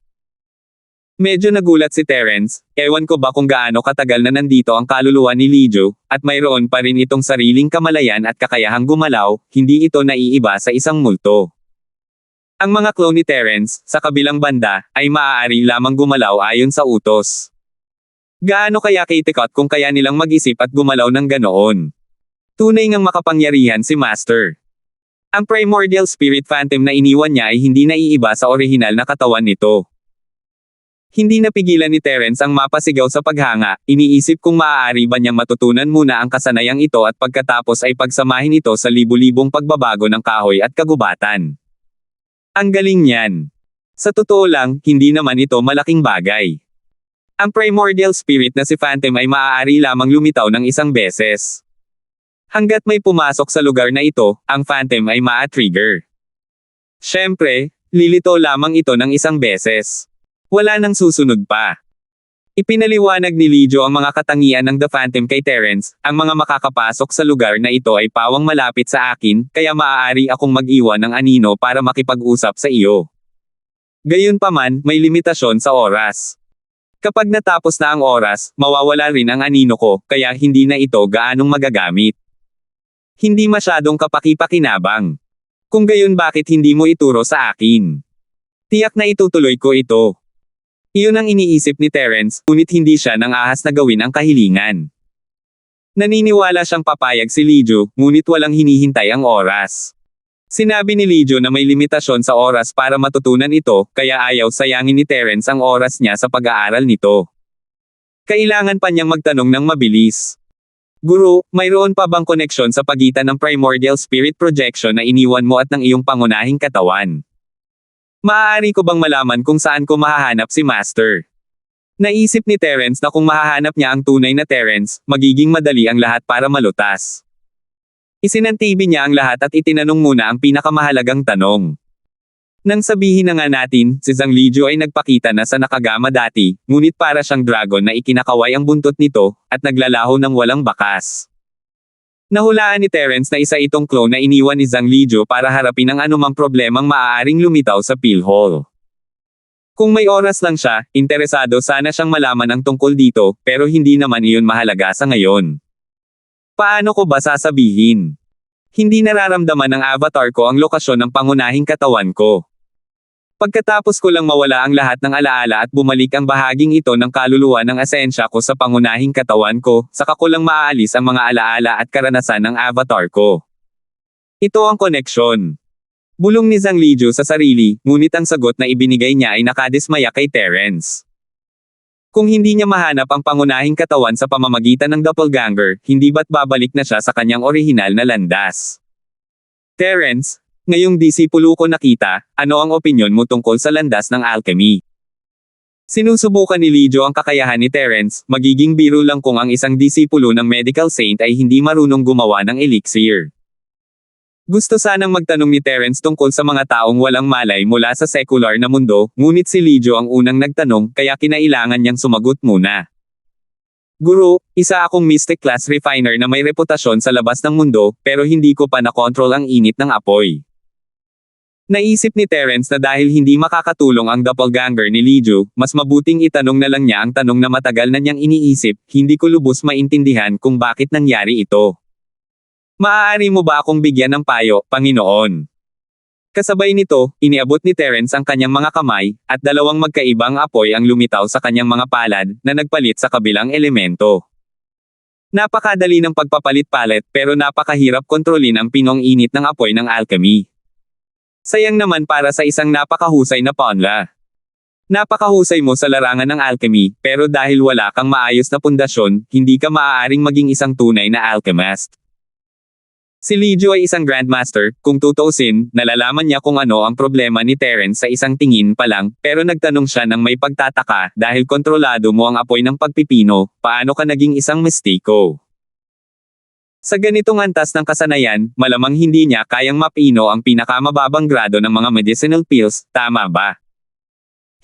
Medyo nagulat si Terence, ewan ko ba kung gaano katagal na nandito ang kaluluwa ni Lijo, at mayroon pa rin itong sariling kamalayan at kakayahang gumalaw, hindi ito naiiba sa isang multo. Ang mga clone ni Terence, sa kabilang banda, ay maaari lamang gumalaw ayon sa utos. Gaano kaya kitikot kung kaya nilang mag-isip at gumalaw ng ganoon? Tunay ngang makapangyarihan si Master. Ang primordial spirit phantom na iniwan niya ay hindi naiiba sa orihinal na katawan nito. Hindi napigilan ni Terence ang mapasigaw sa paghanga, iniisip kung maaari ba niyang matutunan muna ang kasanayang ito at pagkatapos ay pagsamahin ito sa libu-libong pagbabago ng kahoy at kagubatan. Ang galing niyan. Sa totoo lang, hindi naman ito malaking bagay. Ang primordial spirit na si Phantom ay maaari lamang lumitaw ng isang beses. Hanggat may pumasok sa lugar na ito, ang Phantom ay maa-trigger. Siyempre, lilito lamang ito ng isang beses. Wala nang susunod pa. Ipinaliwanag ni Lijo ang mga katangian ng The Phantom kay Terence, ang mga makakapasok sa lugar na ito ay pawang malapit sa akin, kaya maaari akong mag-iwan ng anino para makipag-usap sa iyo. Gayunpaman, may limitasyon sa oras. Kapag natapos na ang oras, mawawala rin ang anino ko, kaya hindi na ito gaanong magagamit. Hindi masyadong kapaki-pakinabang. Kung gayon bakit hindi mo ituro sa akin? Tiyak na itutuloy ko ito. Iyon ang iniisip ni Terence, ngunit hindi siya nang ahas na gawin ang kahilingan. Naniniwala siyang papayag si Lijo, ngunit walang hinihintay ang oras. Sinabi ni Lijo na may limitasyon sa oras para matutunan ito, kaya ayaw sayangin ni Terence ang oras niya sa pag-aaral nito. Kailangan pa niyang magtanong ng mabilis. Guro, mayroon pa bang koneksyon sa pagitan ng primordial spirit projection na iniwan mo at ng iyong pangunahing katawan? Maaari ko bang malaman kung saan ko mahahanap si Master? Naisip ni Terence na kung mahahanap niya ang tunay na Terence, magiging madali ang lahat para malutas. Isinantibi niya ang lahat at itinanong muna ang pinakamahalagang tanong. Nang sabihin na nga natin, si Zhang Lijo ay nagpakita na sa Nakagama dati, ngunit para siyang dragon na ikinakaway ang buntot nito, at naglalaho ng walang bakas. Nahulaan ni Terence na isa itong clone na iniwan ni Zhang Lijo para harapin ang anumang problemang maaaring lumitaw sa Philhall. Kung may oras lang siya, interesado sana siyang malaman ang tungkol dito, pero hindi naman iyon mahalaga sa ngayon. Paano ko ba sasabihin? Hindi nararamdaman ng avatar ko ang lokasyon ng pangunahing katawan ko. Pagkatapos ko lang mawala ang lahat ng alaala at bumalik ang bahaging ito ng kaluluwa ng asensya ko sa pangunahing katawan ko, saka ko lang maaalis ang mga alaala at karanasan ng avatar ko. Ito ang koneksyon. Bulong ni Zhang Lijo sa sarili, ngunit ang sagot na ibinigay niya ay nakadismaya kay Terence. Kung hindi niya mahanap ang pangunahing katawan sa pamamagitan ng doppelganger, hindi ba't babalik na siya sa kanyang orihinal na landas? Terence, ngayong disipulo ko nakita, ano ang opinyon mo tungkol sa landas ng alchemy? Sinusubukan ni Lijo ang kakayahan ni Terence, magiging biro lang kung ang isang disipulo ng medical saint ay hindi marunong gumawa ng elixir. Gusto sanang magtanong ni Terence tungkol sa mga taong walang malay mula sa secular na mundo, ngunit si Lijo ang unang nagtanong, kaya kinailangan niyang sumagot muna. Guro, isa akong mystic class refiner na may reputasyon sa labas ng mundo, pero hindi ko pa nakontrol ang init ng apoy. Naisip ni Terence na dahil hindi makakatulong ang doppelganger ni Lijo, mas mabuting itanong na lang niya ang tanong na matagal na niyang iniisip, hindi ko lubos maintindihan kung bakit nangyari ito. Maaari mo ba akong bigyan ng payo, Panginoon? Kasabay nito, iniabot ni Terence ang kanyang mga kamay, at dalawang magkaibang apoy ang lumitaw sa kanyang mga palad, na nagpalit sa kabilang elemento. Napakadali ng pagpapalit-palit pero napakahirap kontrolin ang pinong init ng apoy ng alchemy. Sayang naman para sa isang napakahusay na pawnla. Napakahusay mo sa larangan ng alchemy, pero dahil wala kang maayos na pundasyon, hindi ka maaaring maging isang tunay na alchemist. Si Lijo ay isang grandmaster, kung tutuusin, nalalaman niya kung ano ang problema ni Terence sa isang tingin pa lang, pero nagtanong siya ng may pagtataka, dahil kontrolado mo ang apoy ng pagpipino, paano ka naging isang mistiko? Sa ganitong antas ng kasanayan, malamang hindi niya kayang mapino ang pinakamababang grado ng mga medicinal pills, tama ba?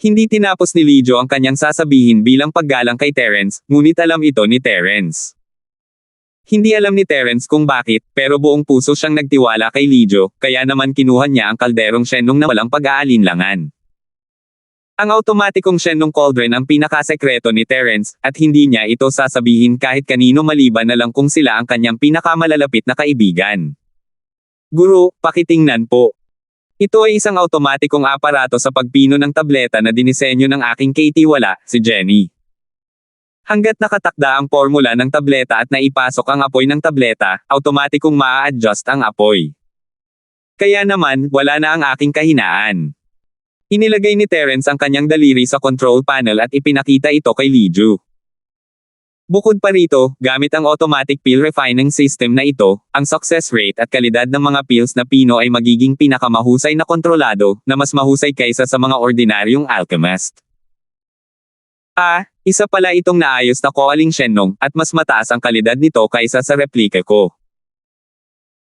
Hindi tinapos ni Lijo ang kanyang sasabihin bilang paggalang kay Terence, ngunit alam ito ni Terence. Hindi alam ni Terence kung bakit, pero buong puso siyang nagtiwala kay Lijo, kaya naman kinuha niya ang kalderong shenong na walang pag-aalinlangan. Ang automatikong shenong cauldron ang pinakasekreto ni Terence, at hindi niya ito sasabihin kahit kanino maliban na lang kung sila ang kanyang pinakamalalapit na kaibigan. Guro, pakitingnan po. Ito ay isang automatikong aparato sa pagpino ng tableta na dinisenyo ng aking katiwala, si Jenny. Hanggat nakatakda ang formula ng tableta at naipasok ang apoy ng tableta, automatikong maa-adjust ang apoy. Kaya naman, wala na ang aking kahinaan. Inilagay ni Terence ang kanyang daliri sa control panel at ipinakita ito kay Lijo. Bukod pa rito, gamit ang automatic pill refining system na ito, ang success rate at kalidad ng mga pills na pino ay magiging pinakamahusay na kontrolado, na mas mahusay kaysa sa mga ordinaryong alchemist. Isa pala itong naayos na coaling shenong, at mas mataas ang kalidad nito kaysa sa replika ko.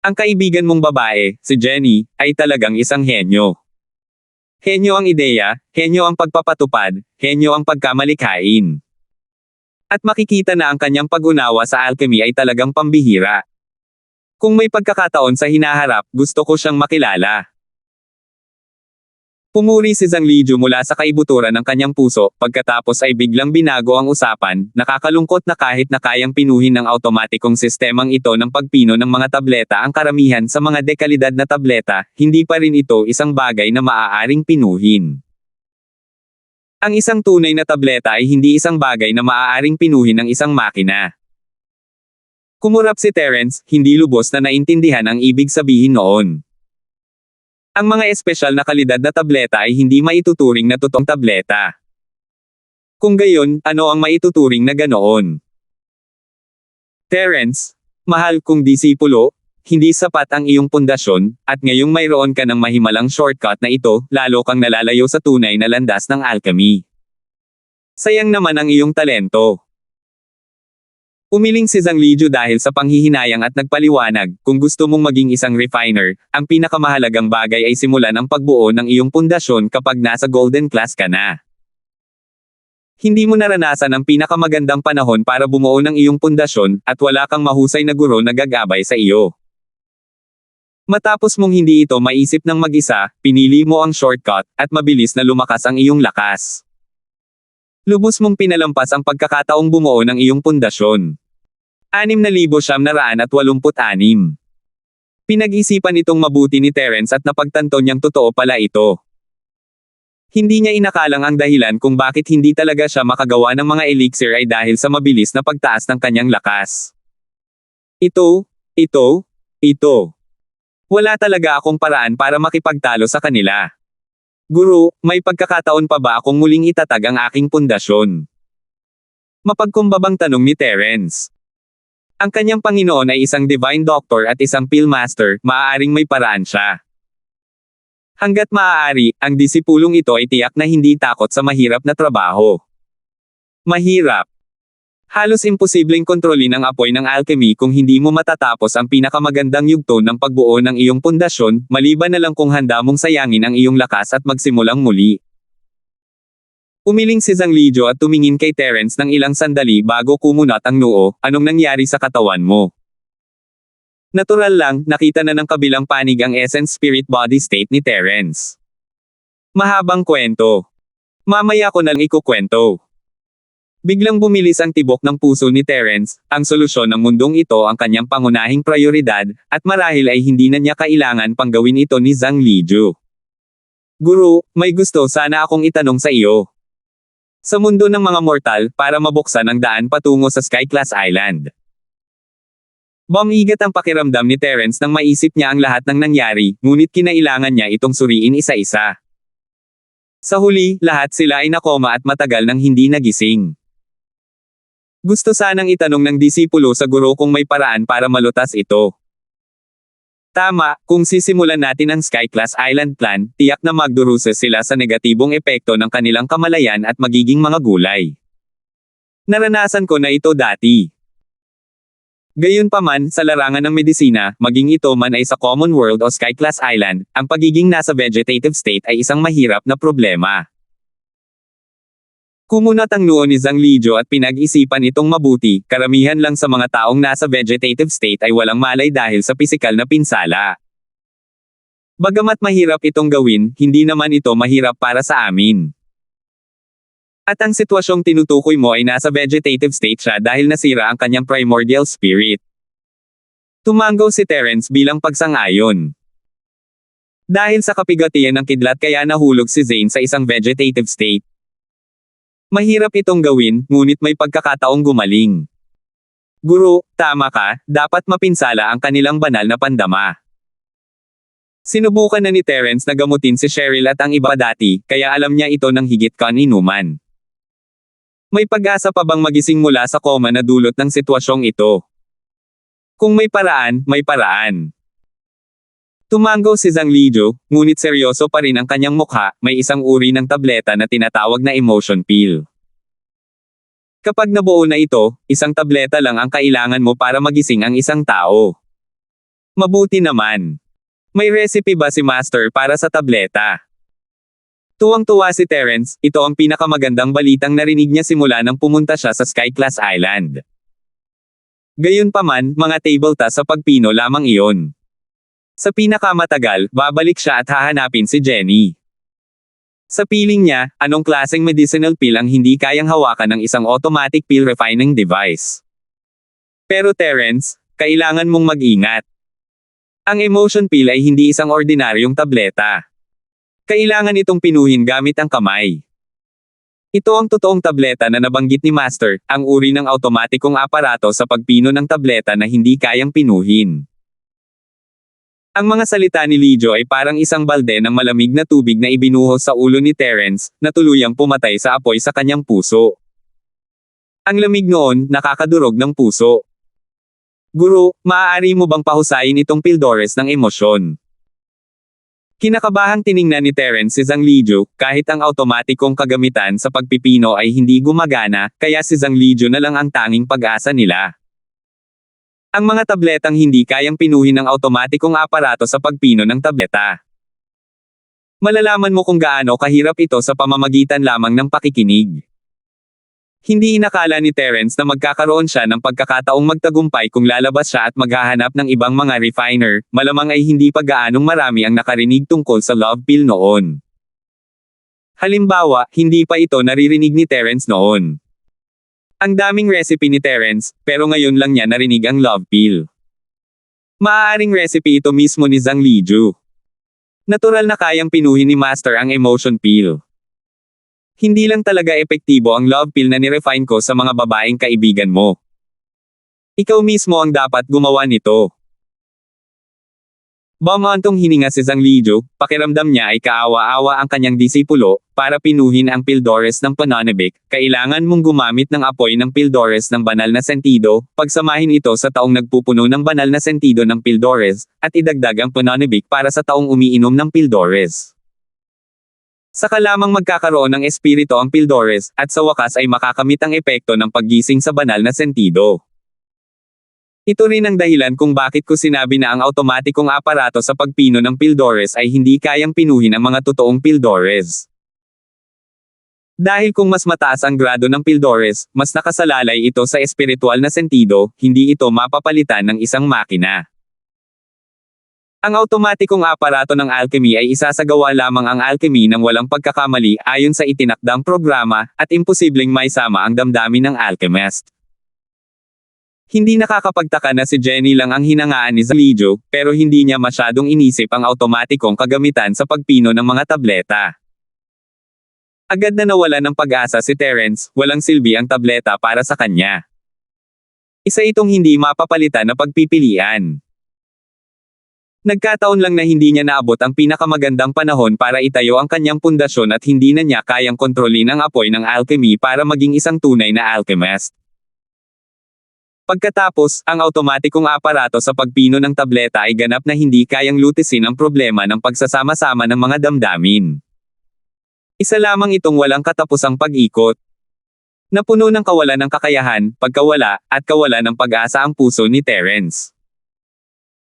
Ang kaibigan mong babae, si Jenny, ay talagang isang henyo. Henyo ang ideya, henyo ang pagpapatupad, henyo ang pagkamalikhain. At makikita na ang kanyang pag-unawa sa alchemy ay talagang pambihira. Kung may pagkakataon sa hinaharap, gusto ko siyang makilala. Pumuri si Zhang Lijo mula sa kaibuturan ng kanyang puso, pagkatapos ay biglang binago ang usapan, nakakalungkot na kahit na kayang pinuhin ng automatikong sistemang ito ng pagpino ng mga tableta ang karamihan sa mga dekalidad na tableta, hindi pa rin ito isang bagay na maaaring pinuhin. Ang isang tunay na tableta ay hindi isang bagay na maaaring pinuhin ng isang makina. Kumurap si Terence, hindi lubos na naintindihan ang ibig sabihin noon. Ang mga espesyal na kalidad na tableta ay hindi maituturing na totoong tableta. Kung gayon, ano ang maituturing na ganoon? Terence, mahal kong disipulo, hindi sapat ang iyong pundasyon, at ngayong mayroon ka ng mahimalang shortcut na ito, lalo kang nalalayo sa tunay na landas ng alchemy. Sayang naman ang iyong talento. Umiling si Zhang Lijo dahil sa panghihinayang at nagpaliwanag, kung gusto mong maging isang refiner, ang pinakamahalagang bagay ay simulan ang pagbuo ng iyong pundasyon kapag nasa golden class ka na. Hindi mo naranasan ang pinakamagandang panahon para bumuo ng iyong pundasyon, at wala kang mahusay na guro na gagabay sa iyo. Matapos mong hindi ito maisip ng mag-isa, pinili mo ang shortcut, at mabilis na lumakas ang iyong lakas. Lubos mong pinalampas ang pagkakataong bumuo ng iyong pundasyon. 6,986. Pinag-isipan itong mabuti ni Terence at napagtanto niyang totoo pala ito. Hindi niya inakalang ang dahilan kung bakit hindi talaga siya makagawa ng mga elixir ay dahil sa mabilis na pagtaas ng kanyang lakas. Ito. Wala talaga akong paraan para makipagtalo sa kanila. Guro, may pagkakataon pa ba akong muling itatag ang aking pundasyon? Mapagkumbabang tanong ni Terence. Ang kanyang Panginoon ay isang divine doctor at isang pill master, maaaring may paraan siya. Hanggat maaari, ang disipulong ito ay tiyak na hindi takot sa mahirap na trabaho. Mahirap. Halos imposibleng kontrolin ang apoy ng alchemy kung hindi mo matatapos ang pinakamagandang yugto ng pagbuo ng iyong pundasyon, maliban na lang kung handa mong sayangin ang iyong lakas at magsimulang muli. Umiling si Zhang Lijo at tumingin kay Terence ng ilang sandali bago kumunat ang noo, anong nangyari sa katawan mo? Natural lang, nakita na ng kabilang panig ang essence spirit body state ni Terence. Mahabang kwento. Mamaya ko nang ikukwento. Biglang bumilis ang tibok ng puso ni Terence, ang solusyon ng mundong ito ang kanyang pangunahing prioridad, at marahil ay hindi na niya kailangan pang gawin ito ni Zhang Lijo. Guro, may gusto sana akong itanong sa iyo. Sa mundo ng mga mortal, para mabuksan ang daan patungo sa Sky Class Island. Bumigat ang pakiramdam ni Terence nang maisip niya ang lahat ng nangyari, ngunit kinailangan niya itong suriin isa-isa. Sa huli, lahat sila ay nakoma at matagal nang hindi nagising. Gusto sanang itanong ng disipulo sa guro kung may paraan para malutas ito. Tama, kung sisimulan natin ang Sky Class Island Plan, tiyak na magdurusa sila sa negatibong epekto ng kanilang kamalayan at magiging mga gulay. Naranasan ko na ito dati. Gayunpaman, sa larangan ng medisina, maging ito man ay sa Common World o Sky Class Island, ang pagiging nasa vegetative state ay isang mahirap na problema. Kumunat ang noo ni Zhang Lijo at pinag-isipan itong mabuti, karamihan lang sa mga taong nasa vegetative state ay walang malay dahil sa pisikal na pinsala. Bagamat mahirap itong gawin, hindi naman ito mahirap para sa amin. At ang sitwasyong tinutukoy mo ay nasa vegetative state siya dahil nasira ang kanyang primordial spirit. Tumanggaw si Terence bilang pagsang-ayon. Dahil sa kapigatian ng kidlat kaya nahulog si Zane sa isang vegetative state. Mahirap itong gawin, ngunit may pagkakataong gumaling. Guro, tama ka, dapat mapinsala ang kanilang banal na pandama. Sinubukan na ni Terence na gamutin si Cheryl at ang iba dati, kaya alam niya ito ng higit kaninuman. May pag-asa pa bang magising mula sa koma na dulot ng sitwasyong ito? Kung may paraan, may paraan. Tumanggaw si Zhang Lijo, ngunit seryoso pa rin ang kanyang mukha, may isang uri ng tableta na tinatawag na emotion pill. Kapag nabuo na ito, isang tableta lang ang kailangan mo para magising ang isang tao. Mabuti naman. May recipe ba si Master para sa tableta? Tuwang-tuwa si Terence, ito ang pinakamagandang balitang narinig niya simula nang pumunta siya sa Sky Class Island. Gayunpaman, mga tabletop sa pagpino lamang iyon. Sa pinakamatagal, babalik siya at hahanapin si Jenny. Sa piling niya, anong klaseng medicinal pill ang hindi kayang hawakan ng isang automatic pill refining device? Pero Terence, kailangan mong mag-ingat. Ang emotion pill ay hindi isang ordinaryong tableta. Kailangan itong pinuhin gamit ang kamay. Ito ang totoong tableta na nabanggit ni Master, ang uri ng automatikong aparato sa pagpino ng tableta na hindi kayang pinuhin. Ang mga salita ni Lijo ay parang isang balde ng malamig na tubig na ibinuhos sa ulo ni Terence, na tuluyang pumatay sa apoy sa kanyang puso. Ang lamig noon, nakakadurog ng puso. Guro, maaari mo bang pahusayin itong pildores ng emosyon? Kinakabahang tiningnan ni Terence si Zhang Lijo, kahit ang automatikong kagamitan sa pagpipino ay hindi gumagana, kaya si Zhang Lijo na lang ang tanging pag-asa nila. Ang mga tabletang hindi kayang pinuhin ng automatikong aparato sa pagpino ng tableta. Malalaman mo kung gaano kahirap ito sa pamamagitan lamang ng pakikinig. Hindi inakala ni Terence na magkakaroon siya ng pagkakataong magtagumpay kung lalabas siya at maghahanap ng ibang mga refiner, malamang ay hindi pa gaanong marami ang nakarinig tungkol sa love pill noon. Halimbawa, hindi pa ito naririnig ni Terence noon. Ang daming recipe ni Terence, pero ngayon lang niya narinig ang love pill. Maaaring recipe ito mismo ni Zhang Lijo. Natural na kayang pinuhin ni Master ang emotion pill. Hindi lang talaga epektibo ang love pill na nirefine ko sa mga babaeng kaibigan mo. Ikaw mismo ang dapat gumawa nito. Bumantong hininga si Zhang Lijo, pakiramdam niya ay kaawa-awa ang kanyang disipulo, para pinuhin ang pildores ng Pananabik, kailangan mong gumamit ng apoy ng pildores ng banal na sentido, pagsamahin ito sa taong nagpupuno ng banal na sentido ng pildores, at idagdag ang Pananabik para sa taong umiinom ng pildores. Saka lamang magkakaroon ng espiritu ang pildores, at sa wakas ay makakamit ang epekto ng paggising sa banal na sentido. Ito rin ang dahilan kung bakit ko sinabi na ang automatikong aparato sa pagpino ng pildores ay hindi kayang pinuhin ang mga totoong pildores. Dahil kung mas mataas ang grado ng pildores, mas nakasalalay ito sa espiritual na sentido, hindi ito mapapalitan ng isang makina. Ang automatikong aparato ng alchemy ay isasagawa lamang ang alchemy ng walang pagkakamali ayon sa itinakdang programa, at imposibleng maisama ang damdamin ng alchemist. Hindi nakakapagtaka na si Jenny lang ang hinangaan ni Lijo, pero hindi niya masyadong inisip ang automatikong kagamitan sa pagpino ng mga tableta. Agad na nawala ng pag-asa si Terence, walang silbi ang tableta para sa kanya. Isa itong hindi mapapalitan na pagpipilian. Nagkataon lang na hindi niya naabot ang pinakamagandang panahon para itayo ang kanyang pundasyon at hindi na niya kayang kontrolin ang apoy ng alchemy para maging isang tunay na alchemist. Pagkatapos, ang automatikong aparato sa pagpino ng tableta ay ganap na hindi kayang lutisin ang problema ng pagsasama-sama ng mga damdamin. Isa lamang itong walang katapusang pag-ikot. Napuno ng kawalan ng kakayahan, pagkawala, at kawalan ng pag-asa ang puso ni Terence.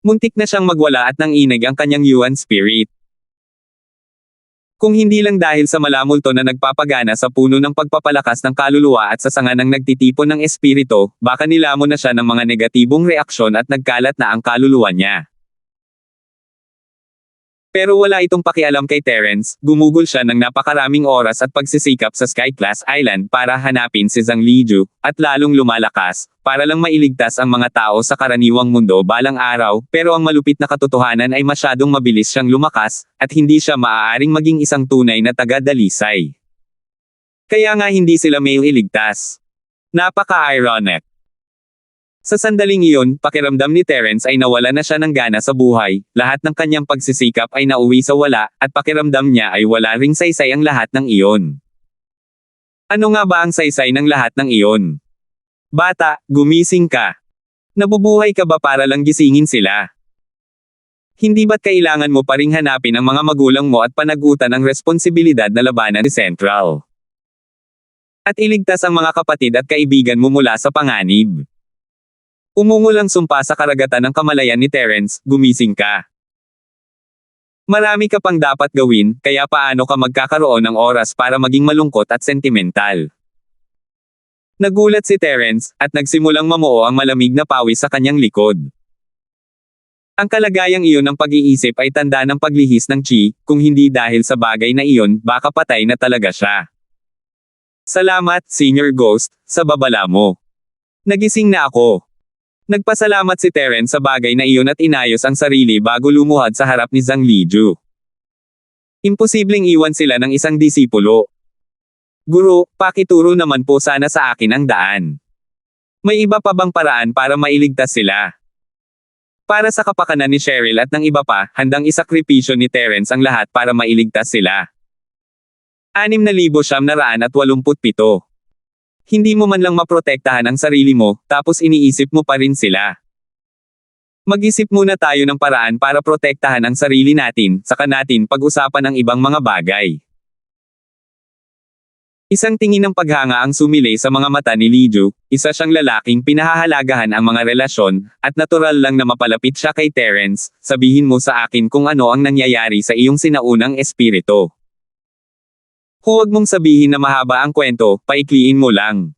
Muntik na siyang magwala at nanginig ang kanyang yuan spirit. Kung hindi lang dahil sa malamulto na nagpapagana sa puno ng pagpapalakas ng kaluluwa at sa sanga ng nagtitipon ng espiritu, baka nilamon na siya ng mga negatibong reaksyon at nagkalat na ang kaluluwa niya. Pero wala itong pakialam kay Terence, gumugol siya ng napakaraming oras at pagsisikap sa Sky-class Island para hanapin si Zhang Liju, at lalong lumalakas, para lang mailigtas ang mga tao sa karaniwang mundo balang araw, pero ang malupit na katotohanan ay masyadong mabilis siyang lumakas, at hindi siya maaaring maging isang tunay na taga-dalisay. Kaya nga hindi sila may iligtas. Napaka-ironic. Sa sandaling iyon, pakiramdam ni Terence ay nawala na siya ng gana sa buhay, lahat ng kanyang pagsisikap ay nauwi sa wala, at pakiramdam niya ay wala ring saysay ang lahat ng iyon. Ano nga ba ang saysay ng lahat ng iyon? Bata, gumising ka. Nabubuhay ka ba para lang gisingin sila? Hindi ba't kailangan mo pa ring hanapin ang mga magulang mo at panagutan ang responsibilidad na labanan ni Central? At iligtas ang mga kapatid at kaibigan mo mula sa panganib. Umungol ang sumpa sa karagatan ng kamalayan ni Terence, gumising ka. Marami ka pang dapat gawin, kaya paano ka magkakaroon ng oras para maging malungkot at sentimental? Nagulat si Terence, at nagsimulang mamuo ang malamig na pawis sa kanyang likod. Ang kalagayang iyon ng pag-iisip ay tanda ng paglihis ng chi, kung hindi dahil sa bagay na iyon, baka patay na talaga siya. Salamat, Senior Ghost, sa babala mo. Nagising na ako. Nagpasalamat si Terence sa bagay na iyon at inayos ang sarili bago lumuhad sa harap ni Zhang Liju. Imposibleng iwan sila ng isang disipulo. Guro, pakituro naman po sana sa akin ang daan. May iba pa bang paraan para mailigtas sila? Para sa kapakanan ni Cheryl at ng iba pa, handang isakripisyo ni Terence ang lahat para mailigtas sila. 6,987. Hindi mo man lang maprotektahan ang sarili mo, tapos iniisip mo pa rin sila. Mag-isip muna tayo ng paraan para protektahan ang sarili natin, saka natin pag-usapan ang ibang mga bagay. Isang tingin ng paghanga ang sumilay sa mga mata ni Liju, isa siyang lalaking pinahahalagahan ang mga relasyon, at natural lang na mapalapit siya kay Terence, sabihin mo sa akin kung ano ang nangyayari sa iyong sinaunang espiritu. Huwag mong sabihin na mahaba ang kwento, paikliin mo lang.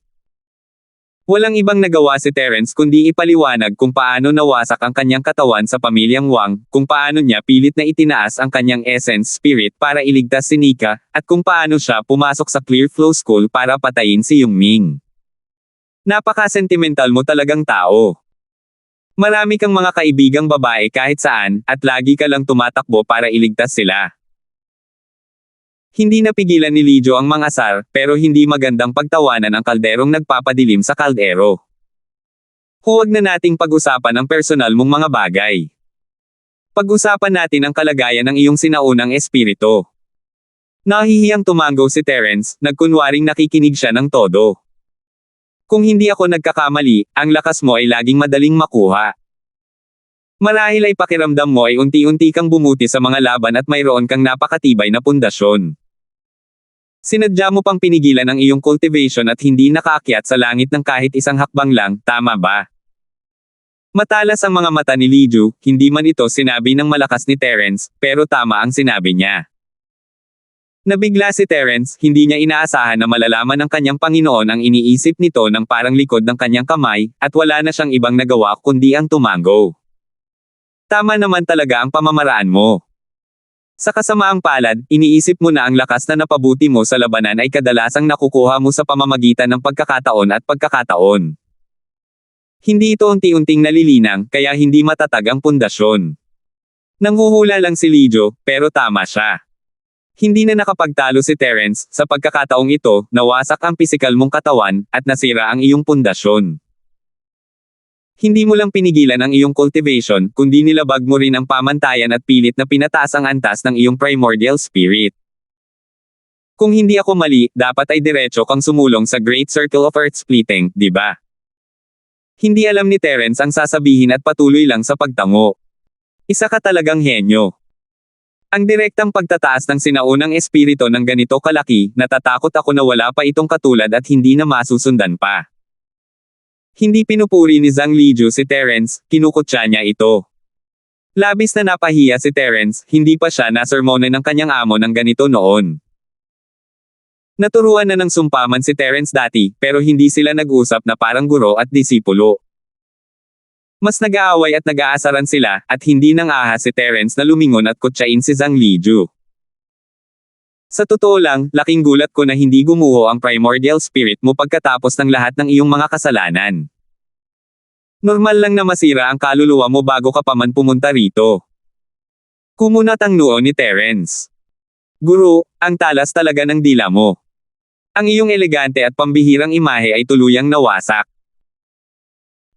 Walang ibang nagawa si Terence kundi ipaliwanag kung paano nawasak ang kanyang katawan sa pamilyang Wang, kung paano niya pilit na itinaas ang kanyang essence spirit para iligtas si Nika, at kung paano siya pumasok sa Clear Flow School para patayin si Yongming. Napaka-sentimental mo talagang tao. Marami kang mga kaibigang babae kahit saan, at lagi ka lang tumatakbo para iligtas sila. Hindi napigilan ni Liju ang mangasar, pero hindi magandang pagtawanan ang kalderong nagpapadilim sa kaldero. Huwag na nating pag-usapan ang personal mong mga bagay. Pag-usapan natin ang kalagayan ng iyong sinaunang espiritu. Nahihiyang tumango si Terence, nagkunwaring nakikinig siya ng todo. Kung hindi ako nagkakamali, ang lakas mo ay laging madaling makuha. Marahil ay pakiramdam mo ay unti-unti kang bumuti sa mga laban at mayroon kang napakatibay na pundasyon. Sinadya mo pang pinigilan ang iyong cultivation at hindi nakaakyat sa langit ng kahit isang hakbang lang, tama ba? Matalas ang mga mata ni Liju, hindi man ito sinabi ng malakas ni Terence, pero tama ang sinabi niya. Nabigla si Terence, hindi niya inaasahan na malalaman ng kanyang Panginoon ang iniisip nito ng parang likod ng kanyang kamay, at wala na siyang ibang nagawa kundi ang tumango. Tama naman talaga ang pamamaraan mo. Sa kasamaang palad, iniisip mo na ang lakas na napabuti mo sa labanan ay kadalasang nakukuha mo sa pamamagitan ng pagkakataon at pagkakataon. Hindi ito unti-unting nalilinang, kaya hindi matatag ang pundasyon. Nanghuhula lang si Liju, pero tama siya. Hindi na nakapagtalo si Terence, sa pagkakataong ito, nawasak ang pisikal mong katawan, at nasira ang iyong pundasyon. Hindi mo lang pinigilan ang iyong cultivation, kundi nilabag mo rin ang pamantayan at pilit na pinataas ang antas ng iyong primordial spirit. Kung hindi ako mali, dapat ay diretso kang sumulong sa Great Circle of Earth Splitting, di ba? Hindi alam ni Terence ang sasabihin at patuloy lang sa pagtango. Isa ka talagang henyo. Ang direktang pagtataas ng sinaunang espiritu ng ganito kalaki, natatakot ako na wala pa itong katulad at hindi na masusundan pa. Hindi pinupuri ni Zhang Liju si Terence, kinukutya niya ito. Labis na napahiya si Terence, hindi pa siya nasermonan ng kanyang amo ng ganito noon. Naturuan na ng sumpaman si Terence dati, pero hindi sila nag-usap na parang guro at disipulo. Mas nag-aaway at nag-aasaran sila, at hindi nang ahas si Terence na lumingon at kutsain si Zhang Liju. Sa totoo lang, laking gulat ko na hindi gumuho ang primordial spirit mo pagkatapos ng lahat ng iyong mga kasalanan. Normal lang na masira ang kaluluwa mo bago ka pa man pumunta rito. Kumunat ang noo ni Terence. Guro, ang talas talaga ng dila mo. Ang iyong elegante at pambihirang imahe ay tuluyang nawasak.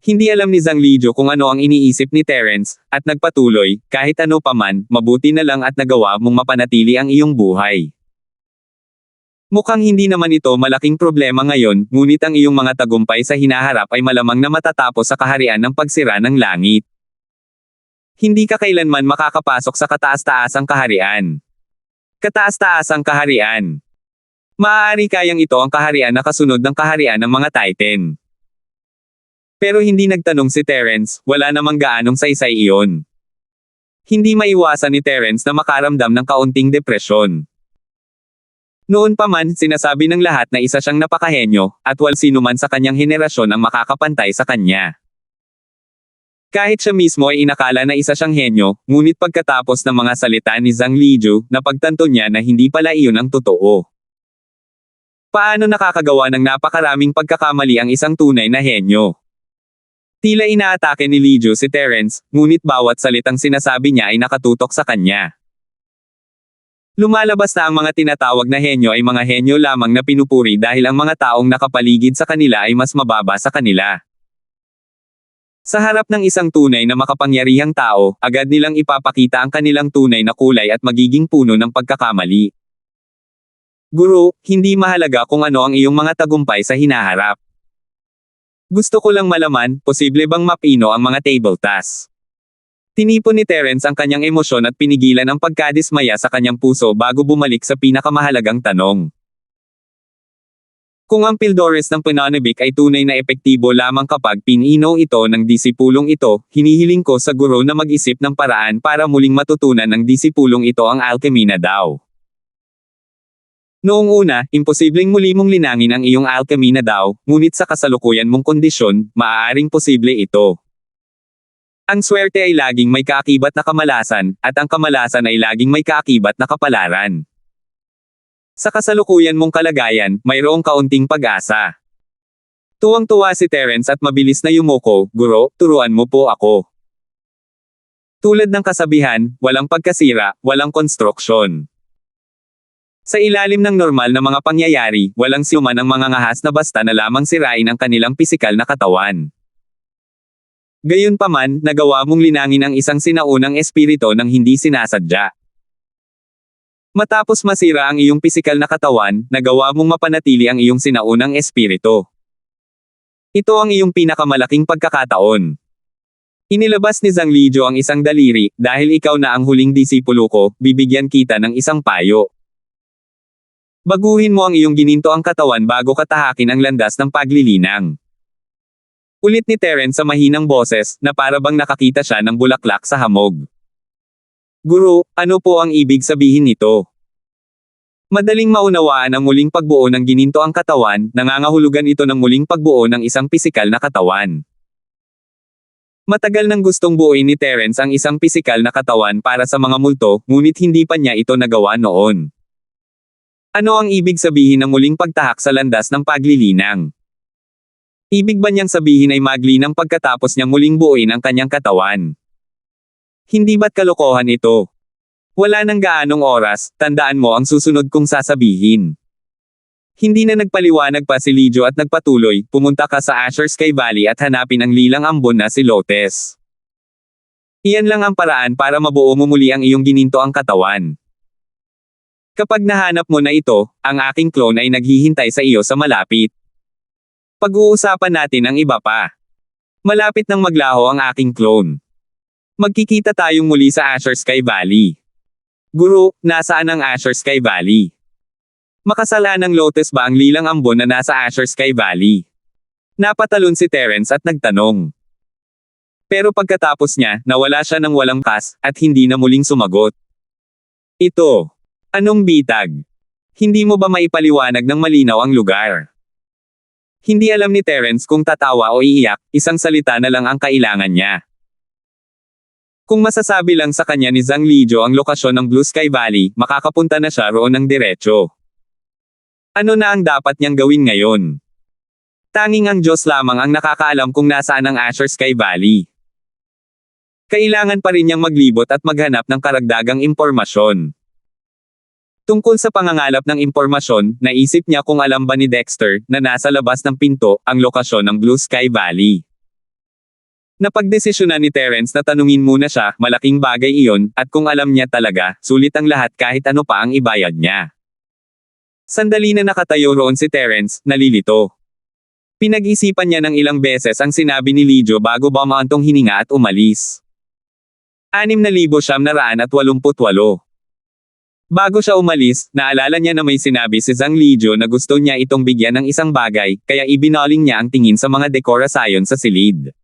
Hindi alam ni Zhang Liju kung ano ang iniisip ni Terence, at nagpatuloy, kahit ano pa man, mabuti na lang at nagawa mong mapanatili ang iyong buhay. Mukhang hindi naman ito malaking problema ngayon, ngunit ang iyong mga tagumpay sa hinaharap ay malamang na matatapos sa kaharian ng pagsira ng langit. Hindi ka kailanman makakapasok sa kataas-taasang kaharian. Kataas-taasang kaharian. Maaari kayang ito ang kaharian na kasunod ng kaharian ng mga Titan. Pero hindi nagtanong si Terence, wala namang gaanong saysay iyon. Hindi maiwasan ni Terence na makaramdam ng kaunting depresyon. Noon pa man, sinasabi ng lahat na isa siyang napakahenyo, at wal sino man sa kanyang henerasyon ang makakapantay sa kanya. Kahit siya mismo ay inakala na isa siyang henyo, ngunit pagkatapos ng mga salita ni Zhang Liju, napagtanto niya na hindi pala iyon ang totoo. Paano nakakagawa ng napakaraming pagkakamali ang isang tunay na henyo? Tila inaatake ni Liju si Terence, ngunit bawat salitang sinasabi niya ay nakatutok sa kanya. Lumalabas na ang mga tinatawag na henyo ay mga henyo lamang na pinupuri dahil ang mga taong nakapaligid sa kanila ay mas mababa sa kanila. Sa harap ng isang tunay na makapangyarihang tao, agad nilang ipapakita ang kanilang tunay na kulay at magiging puno ng pagkakamali. Guro, hindi mahalaga kung ano ang iyong mga tagumpay sa hinaharap. Gusto ko lang malaman, posible bang mapino ang mga table tasks? Tinipon ni Terence ang kanyang emosyon at pinigilan ang pagkadismaya sa kanyang puso bago bumalik sa pinakamahalagang tanong. Kung ang Pildores ng Pananabik ay tunay na epektibo lamang kapag pinino ito ng disipulong ito, hinihiling ko sa guro na mag-isip ng paraan para muling matutunan ng disipulong ito ang alchemy na daw. Noong una, imposibleng muli mong linangin ang iyong alchemy na daw, ngunit sa kasalukuyan mong kondisyon, maaaring posible ito. Ang swerte ay laging may kaakibat na kamalasan, at ang kamalasan ay laging may kaakibat na kapalaran. Sa kasalukuyan mong kalagayan, mayroong kaunting pag-asa. Tuwang-tuwa si Terence at mabilis na yumuko, guro, turuan mo po ako. Tulad ng kasabihan, walang pagkasira, walang konstruksyon. Sa ilalim ng normal na mga pangyayari, walang siuman ang mga ngahas na basta na lamang sirain ang kanilang pisikal na katawan. Gayunpaman, nagawa mong linangin ang isang sinaunang espiritu nang hindi sinasadya. Matapos masira ang iyong pisikal na katawan, nagawa mong mapanatili ang iyong sinaunang espiritu. Ito ang iyong pinakamalaking pagkakataon. Inilabas ni Zhang Liju ang isang daliri, dahil ikaw na ang huling disipulo ko, bibigyan kita ng isang payo. Baguhin mo ang iyong ginintoang katawan bago katahakin ang landas ng paglilinang. Ulit ni Terence sa mahinang boses, na para bang nakakita siya ng bulaklak sa hamog. Guro, ano po ang ibig sabihin nito? Madaling maunawaan ang muling pagbuo ng ginintoang katawan, nangangahulugan ito ng muling pagbuo ng isang pisikal na katawan. Matagal nang gustong buuin ni Terence ang isang pisikal na katawan para sa mga multo, ngunit hindi pa niya ito nagawa noon. Ano ang ibig sabihin ng muling pagtahak sa landas ng paglilinang? Ibig ba niyang sabihin ay maglinang pagkatapos niyang muling buuin ang kanyang katawan? Hindi ba't kalokohan ito? Wala nang gaanong oras, tandaan mo ang susunod kong sasabihin. Hindi na nagpaliwanag pa si Lijo at nagpatuloy, pumunta ka sa Azure Sky Valley at hanapin ang lilang ambon na si Lotes. Iyan lang ang paraan para mabuo mo muli ang iyong ginintoang katawan. Kapag nahanap mo na ito, ang aking clone ay naghihintay sa iyo sa malapit. Pag-uusapan natin ang iba pa. Malapit nang maglaho ang aking clone. Magkikita tayong muli sa Azure Sky Valley. Guru, nasaan ang Azure Sky Valley? Makasala ng Lotes ba ang lilang ambon na nasa Azure Sky Valley? Napatalon si Terence at nagtanong. Pero pagkatapos niya, nawala siya ng walang kas, at hindi na muling sumagot. Ito. Anong bitag? Hindi mo ba maipaliwanag ng malinaw ang lugar? Hindi alam ni Terence kung tatawa o iiyak, isang salita na lang ang kailangan niya. Kung masasabi lang sa kanya ni Zhang Lijo ang lokasyon ng Blue Sky Valley, makakapunta na siya roon ng diretso. Ano na ang dapat niyang gawin ngayon? Tanging ang Diyos lamang ang nakakaalam kung nasaan ang Azure Sky Valley. Kailangan pa rin niyang maglibot at maghanap ng karagdagang impormasyon. Tungkol sa pangangalap ng impormasyon, naisip niya kung alam ba ni Dexter na nasa labas ng pinto ang lokasyon ng Blue Sky Valley. Napagdesisyonan ni Terence na tanungin muna siya, malaking bagay iyon, at kung alam niya talaga, sulit ang lahat kahit ano pa ang ibayad niya. Sandali na nakatayo roon si Terence, nalilito. Pinag-isipan niya ng ilang beses ang sinabi ni Lijo bago bumaantong hininga at umalis. 6,988. Bago siya umalis, naalala niya na may sinabi si Zhang Lijo na gusto niya itong bigyan ng isang bagay, kaya ibinaling niya ang tingin sa mga dekorasyon sa silid.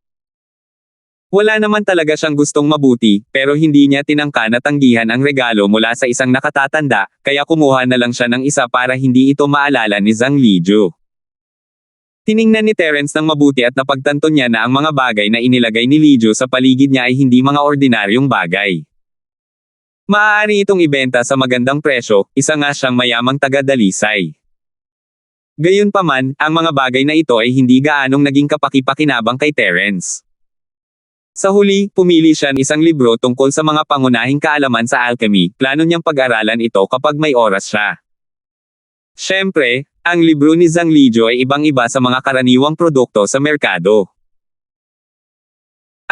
Wala naman talaga siyang gustong mabuti, pero hindi niya tinangka na tanggihan ang regalo mula sa isang nakatatanda, kaya kumuha na lang siya ng isa para hindi ito maalala ni Zhang Lijo. Tiningnan ni Terence ng mabuti at napagtanto niya na ang mga bagay na inilagay ni Lijo sa paligid niya ay hindi mga ordinaryong bagay. Maaari itong ibenta sa magandang presyo, isa nga siyang mayamang taga-Dalisay. Gayunpaman, ang mga bagay na ito ay hindi gaanong naging kapaki-pakinabang kay Terence. Sa huli, pumili siya ng isang libro tungkol sa mga pangunahing kaalaman sa alchemy, plano niyang pag-aralan ito kapag may oras siya. Siyempre, ang libro ni Zhang Lijo ay ibang-iba sa mga karaniwang produkto sa merkado.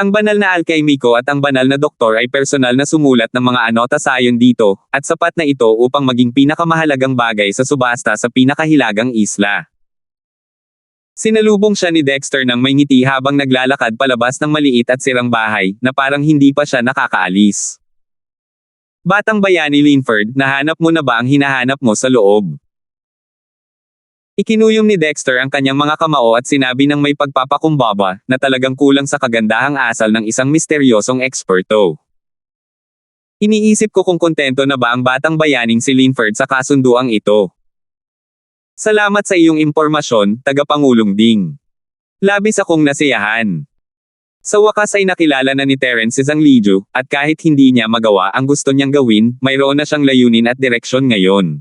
Ang banal na alkemiko at ang banal na doktor ay personal na sumulat ng mga anotasyon dito, at sapat na ito upang maging pinakamahalagang bagay sa subasta sa pinakahilagang isla. Sinalubong siya ni Dexter ng may ngiti habang naglalakad palabas ng maliit at sirang bahay, na parang hindi pa siya nakakaalis. Batang bayani Linford, nahanap mo na ba ang hinahanap mo sa loob? Ikinuyom ni Dexter ang kanyang mga kamao at sinabi ng may pagpapakumbaba, na talagang kulang sa kagandahang asal ng isang misteryosong eksperto. Iniisip ko kung kontento na ba ang batang bayaning si Linford sa kasunduang ito. Salamat sa iyong impormasyon, Tagapangulong Ding. Labis akong nasiyahan. Sa wakas ay nakilala na ni Terence si Zhang Lijo, at kahit hindi niya magawa ang gusto niyang gawin, mayroon na siyang layunin at direksyon ngayon.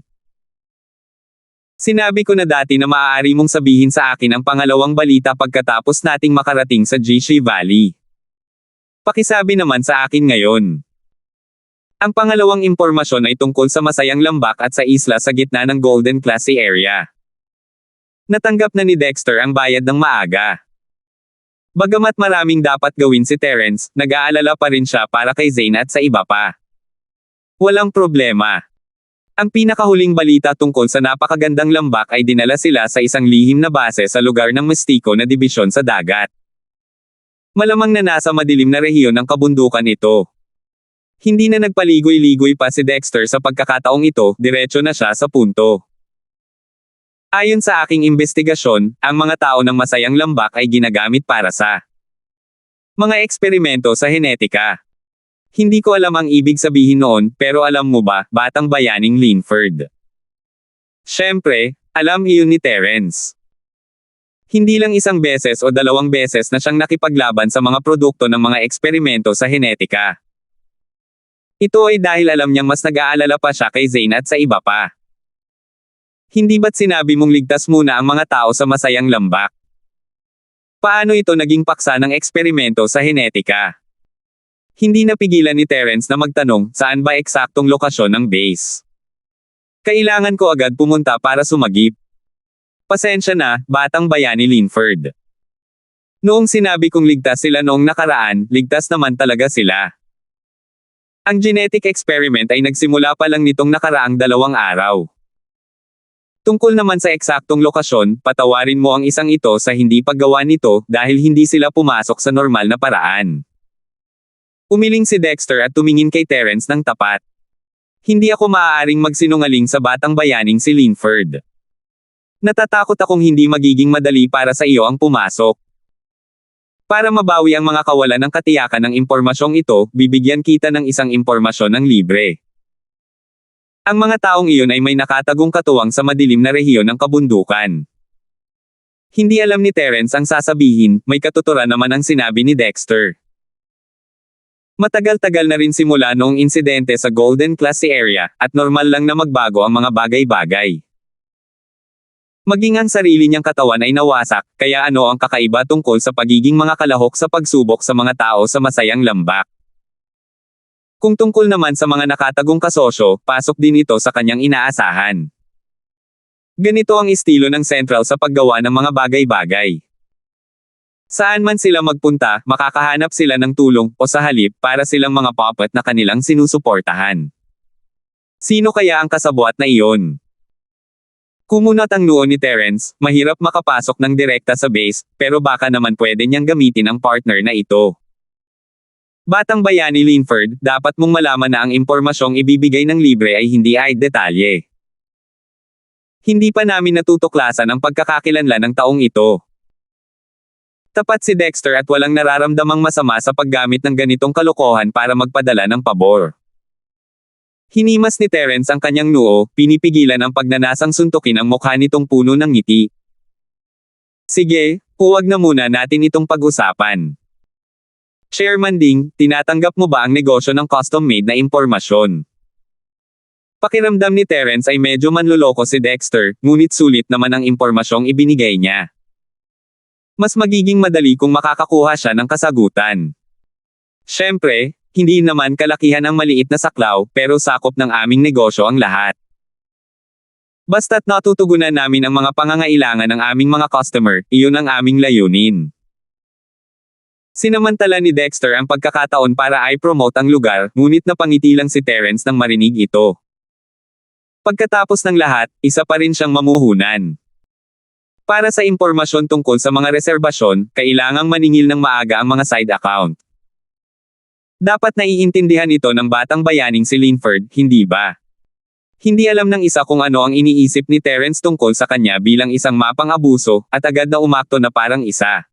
Sinabi ko na dati na maaari mong sabihin sa akin ang pangalawang balita pagkatapos nating makarating sa Jishi Valley. Pakisabi naman sa akin ngayon. Ang pangalawang impormasyon ay tungkol sa masayang lambak at sa isla sa gitna ng Golden Classy Area. Natanggap na ni Dexter ang bayad ng maaga. Bagamat maraming dapat gawin si Terence, nag-aalala pa rin siya para kay Zane at sa iba pa. Walang problema. Ang pinakahuling balita tungkol sa napakagandang lambak ay dinala sila sa isang lihim na base sa lugar ng Mistiko na dibisyon sa dagat. Malamang na nasa madilim na rehiyon ng kabundukan ito. Hindi na nagpaligoy-ligoy pa si Dexter sa pagkakataong ito, diretso na siya sa punto. Ayon sa aking investigasyon, ang mga tao ng masayang lambak ay ginagamit para sa mga eksperimento sa henetika. Hindi ko alam ang ibig sabihin noon, pero alam mo ba, batang bayaning Linford? Siyempre, alam iyon ni Terence. Hindi lang isang beses o dalawang beses na siyang nakipaglaban sa mga produkto ng mga eksperimento sa henetika. Ito ay dahil alam niyang mas nag-aalala pa siya kay Zane at sa iba pa. Hindi ba't sinabi mong ligtas muna ang mga tao sa masayang lambak? Paano ito naging paksa ng eksperimento sa henetika? Hindi napigilan ni Terence na magtanong, saan ba eksaktong lokasyon ng base? Kailangan ko agad pumunta para sumagip. Pasensya na, batang bayani Linford. Noong sinabi kong ligtas sila noong nakaraan, ligtas naman talaga sila. Ang genetic experiment ay nagsimula pa lang nitong nakaraang 2 araw. Tungkol naman sa eksaktong lokasyon, patawarin mo ang isang ito sa hindi paggawa nito dahil hindi sila pumasok sa normal na paraan. Umiling si Dexter at tumingin kay Terence ng tapat. Hindi ako maaaring magsinungaling sa batang bayaning si Linford. Natatakot akong hindi magiging madali para sa iyo ang pumasok. Para mabawi ang mga kawalan ng katiyakan ng impormasyong ito, bibigyan kita ng isang impormasyon ng libre. Ang mga taong iyon ay may nakatagong katuwang sa madilim na rehiyon ng kabundukan. Hindi alam ni Terence ang sasabihin, may katuturan naman ang sinabi ni Dexter. Matagal-tagal na rin simula noong insidente sa Golden Classy area, at normal lang na magbago ang mga bagay-bagay. Maging ang sarili niyang katawan ay nawasak, kaya ano ang kakaiba tungkol sa pagiging mga kalahok sa pagsubok sa mga tao sa masayang lambak? Kung tungkol naman sa mga nakatagong kasosyo, pasok din ito sa kanyang inaasahan. Ganito ang estilo ng Central sa paggawa ng mga bagay-bagay. Saan man sila magpunta, makakahanap sila ng tulong, o sa halip, para silang mga puppet na kanilang sinusuportahan. Sino kaya ang kasabwat na iyon? Kumunat ang noo ni Terence, mahirap makapasok ng direkta sa base, pero baka naman pwede niyang gamitin ang partner na ito. Batang bayani Linford, dapat mong malaman na ang impormasyong ibibigay ng libre ay hindi ay detalye. Hindi pa namin natutuklasan ang pagkakakilanlan ng taong ito. Tapat si Dexter at walang nararamdamang masama sa paggamit ng ganitong kalokohan para magpadala ng pabor. Hinimas ni Terence ang kanyang noo, pinipigilan ang pagnanasang suntukin ang mukha nitong puno ng ngiti. Sige, huwag na muna natin itong pag-usapan. Chairman Ding, tinatanggap mo ba ang negosyo ng custom-made na impormasyon? Pakiramdam ni Terence ay medyo manloloko si Dexter, ngunit sulit naman ang impormasyong ibinigay niya. Mas magiging madali kung makakakuha siya ng kasagutan. Siyempre, hindi naman kalakihan ang maliit na saklaw, pero sakop ng aming negosyo ang lahat. Basta't natutugunan namin ang mga pangangailangan ng aming mga customer, iyon ang aming layunin. Sinamantala ni Dexter ang pagkakataon para i-promote ang lugar, ngunit napangiti lang si Terence nang marinig ito. Pagkatapos ng lahat, isa pa rin siyang mamuhunan. Para sa impormasyon tungkol sa mga reserbasyon, kailangang maningil ng maaga ang mga side account. Dapat naiintindihan ito ng batang bayaning si Linford, hindi ba? Hindi alam ng isa kung ano ang iniisip ni Terence tungkol sa kanya bilang isang mapang-abuso, at agad na umakto na parang isa.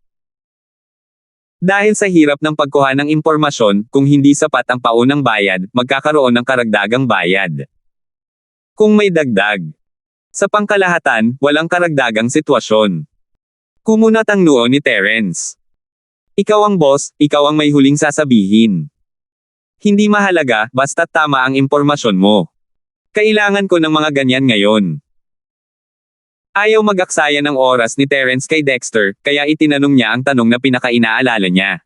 Dahil sa hirap ng pagkuha ng impormasyon, kung hindi sapat ang paunang bayad, magkakaroon ng karagdagang bayad. Kung may dagdag. Sa pangkalahatan, walang karagdagang sitwasyon. Kumunat ang noo ni Terence. Ikaw ang boss, ikaw ang may huling sasabihin. Hindi mahalaga, basta't tama ang impormasyon mo. Kailangan ko ng mga ganyan ngayon. Ayaw mag-aksaya ng oras ni Terence kay Dexter, kaya itinanong niya ang tanong na pinaka-inaalala niya.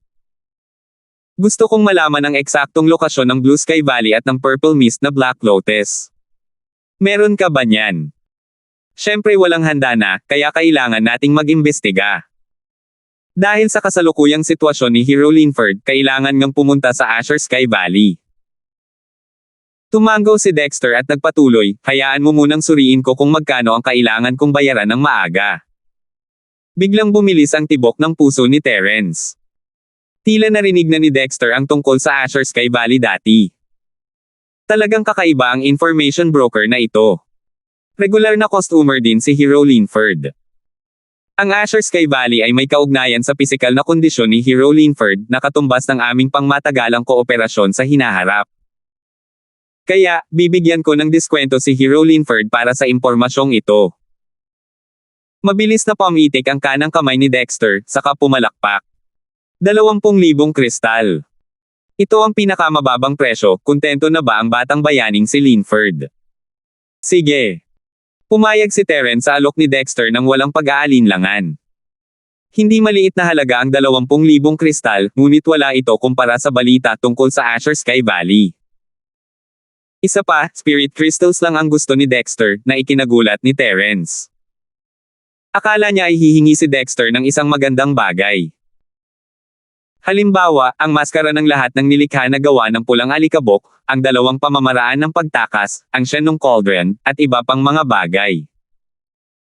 Gusto kong malaman ang eksaktong lokasyon ng Blue Sky Valley at ng Purple Mist na Black Lotus. Meron ka ba niyan? Siyempre walang handa na, kaya kailangan nating mag-imbestiga. Dahil sa kasalukuyang sitwasyon ni Hero Linford, kailangan ngang pumunta sa Azure Sky Valley. Tumango si Dexter at nagpatuloy, hayaan mo munang suriin ko kung magkano ang kailangan kong bayaran ng maaga. Biglang bumilis ang tibok ng puso ni Terence. Tila narinig na ni Dexter ang tungkol sa Azure Sky Valley dati. Talagang kakaiba ang information broker na ito. Regular na customer din si Hero Linford. Ang Azure Sky Valley ay may kaugnayan sa pisikal na kondisyon ni Hero Linford na katumbas ng aming pangmatagalang kooperasyon sa hinaharap. Kaya, bibigyan ko ng diskwento si Hero Linford para sa impormasyong ito. Mabilis na pumitik ang kanang kamay ni Dexter, saka pumalakpak. 20,000 kristal. Ito ang pinakamababang presyo, kontento na ba ang batang bayaning si Linford? Sige. Pumayag si Terence sa alok ni Dexter nang walang pag-aalinlangan. Hindi maliit na halaga ang 20,000 kristal, ngunit wala ito kumpara sa balita tungkol sa Azure Sky Valley. Isa pa, spirit crystals lang ang gusto ni Dexter, na ikinagulat ni Terence. Akala niya ay hihingi si Dexter ng isang magandang bagay. Halimbawa, ang maskara ng lahat ng nilikha na gawa ng pulang alikabok, ang dalawang pamamaraan ng pagtakas, ang syenong cauldron, at iba pang mga bagay.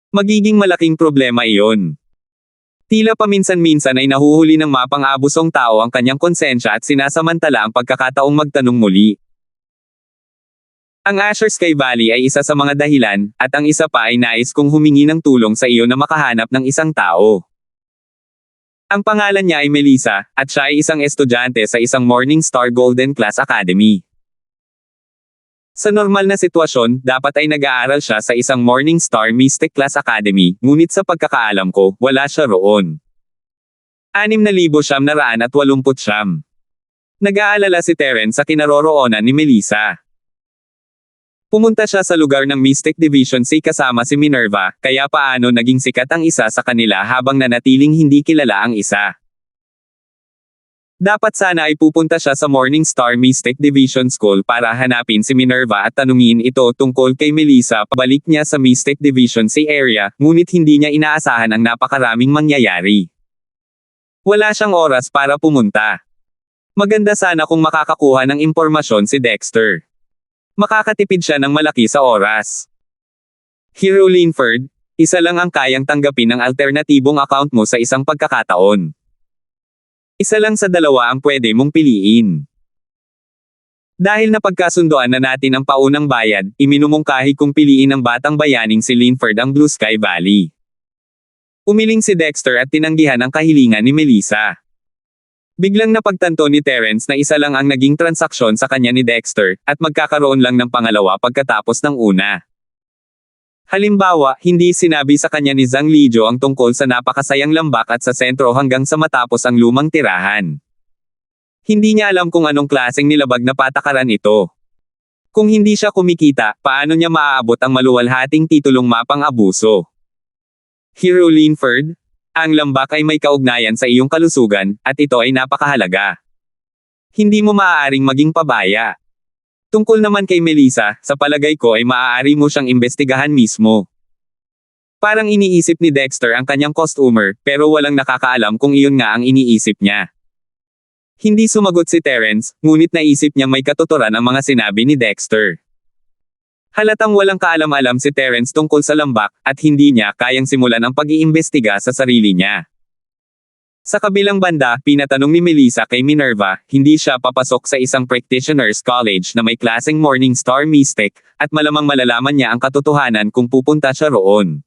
Magiging malaking problema iyon. Tila paminsan-minsan ay nahuhuli ng mapang-abusong tao ang kanyang konsensya at sinasamantala ang pagkakataong magtanong muli. Ang Asher Sky Valley ay isa sa mga dahilan, at ang isa pa ay nais kong humingi ng tulong sa iyo na makahanap ng isang tao. Ang pangalan niya ay Melissa, at siya ay isang estudyante sa isang Morningstar Golden Class Academy. Sa normal na sitwasyon, dapat ay nag-aaral siya sa isang Morningstar Mystic Class Academy, ngunit sa pagkakaalam ko, wala siya roon. 6,989. Nag-aalala si Terence sa kinaroroonan ni Melissa. Pumunta siya sa lugar ng Mystic Division C kasama si Minerva, kaya paano naging sikat ang isa sa kanila habang nanatiling hindi kilala ang isa. Dapat sana ay pupunta siya sa Morningstar Mystic Division School para hanapin si Minerva at tanungin ito tungkol kay Melissa. Pabalik niya sa Mystic Division C area, ngunit hindi niya inaasahan ang napakaraming mangyayari. Wala siyang oras para pumunta. Maganda sana kung makakakuha ng impormasyon si Dexter. Makakatipid siya ng malaki sa oras. Hero Linford, isa lang ang kayang tanggapin ng alternatibong account mo sa isang pagkakataon. Isa lang sa dalawa ang pwede mong piliin. Dahil napagkasundoan na natin ang paunang bayad, iminumungkahi kong piliin ng batang bayaning si Linford ang Blue Sky Valley. Umiling si Dexter at tinanggihan ang kahilingan ni Melissa. Biglang napagtanto ni Terence na isa lang ang naging transaksyon sa kanya ni Dexter, at magkakaroon lang ng pangalawa pagkatapos ng una. Halimbawa, hindi sinabi sa kanya ni Zhang Lijo ang tungkol sa napakasayang lambak at sa sentro hanggang sa matapos ang lumang tirahan. Hindi niya alam kung anong klaseng nilabag na patakaran ito. Kung hindi siya kumikita, paano niya maaabot ang maluwalhating titulong mapang-abuso? Hero Linford, ang lambak ay may kaugnayan sa iyong kalusugan, at ito ay napakahalaga. Hindi mo maaaring maging pabaya. Tungkol naman kay Melissa, sa palagay ko ay maaari mo siyang imbestigahan mismo. Parang iniisip ni Dexter ang kanyang customer, pero walang nakakaalam kung iyon nga ang iniisip niya. Hindi sumagot si Terence, ngunit naisip niya may katuturan ang mga sinabi ni Dexter. Halatang walang kaalam-alam si Terence tungkol sa lambak, at hindi niya kayang simulan ang pag-iimbestiga sa sarili niya. Sa kabilang banda, pinatanong ni Melissa kay Minerva, hindi siya papasok sa isang practitioner's college na may klaseng Morningstar Mystic, at malamang malalaman niya ang katotohanan kung pupunta siya roon.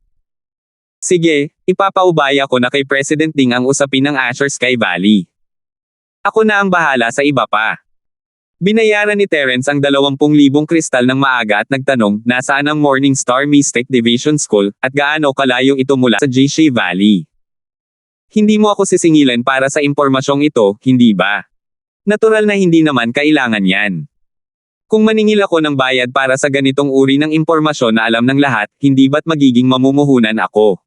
Sige, ipapaubaya ko na kay President Ding ang usapin ng Asher Sky Valley. Ako na ang bahala sa iba pa. Binayaran ni Terence ang 20,000 kristal ng maaga at nagtanong, nasaan ang Morningstar Mystic Division School, at gaano kalayo ito mula sa Jishi Valley. Hindi mo ako sisingilan para sa impormasyong ito, hindi ba? Natural na hindi naman kailangan yan. Kung maningil ako ng bayad para sa ganitong uri ng impormasyon na alam ng lahat, hindi ba't magiging mamumuhunan ako?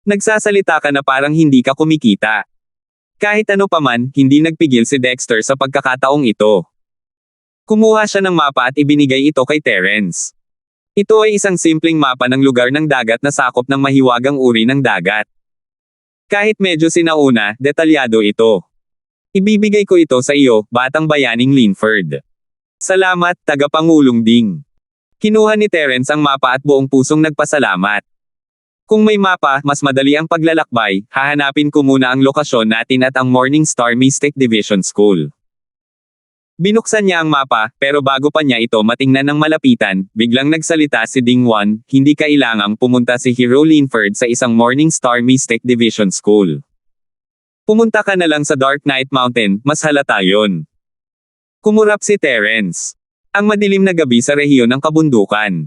Nagsasalita ka na parang hindi ka kumikita. Kahit ano paman, hindi nagpigil si Dexter sa pagkakataong ito. Kumuha siya ng mapa at ibinigay ito kay Terence. Ito ay isang simpleng mapa ng lugar ng dagat na sakop ng mahiwagang uri ng dagat. Kahit medyo sinauna, detalyado ito. Ibibigay ko ito sa iyo, batang bayaning Linford. Salamat, tagapangulong Ding. Kinuha ni Terence ang mapa at buong pusong nagpasalamat. Kung may mapa, mas madali ang paglalakbay, hahanapin ko muna ang lokasyon natin at ang Morningstar Mystic Division School. Binuksan niya ang mapa, pero bago pa niya ito matingnan ng malapitan, biglang nagsalita si Ding Wan, hindi kailangang pumunta si Hero Linford sa isang Morningstar Mystic Division School. Pumunta ka na lang sa Dark Knight Mountain, mas halata yun. Kumurap si Terence. Ang madilim na gabi sa rehiyon ng kabundukan.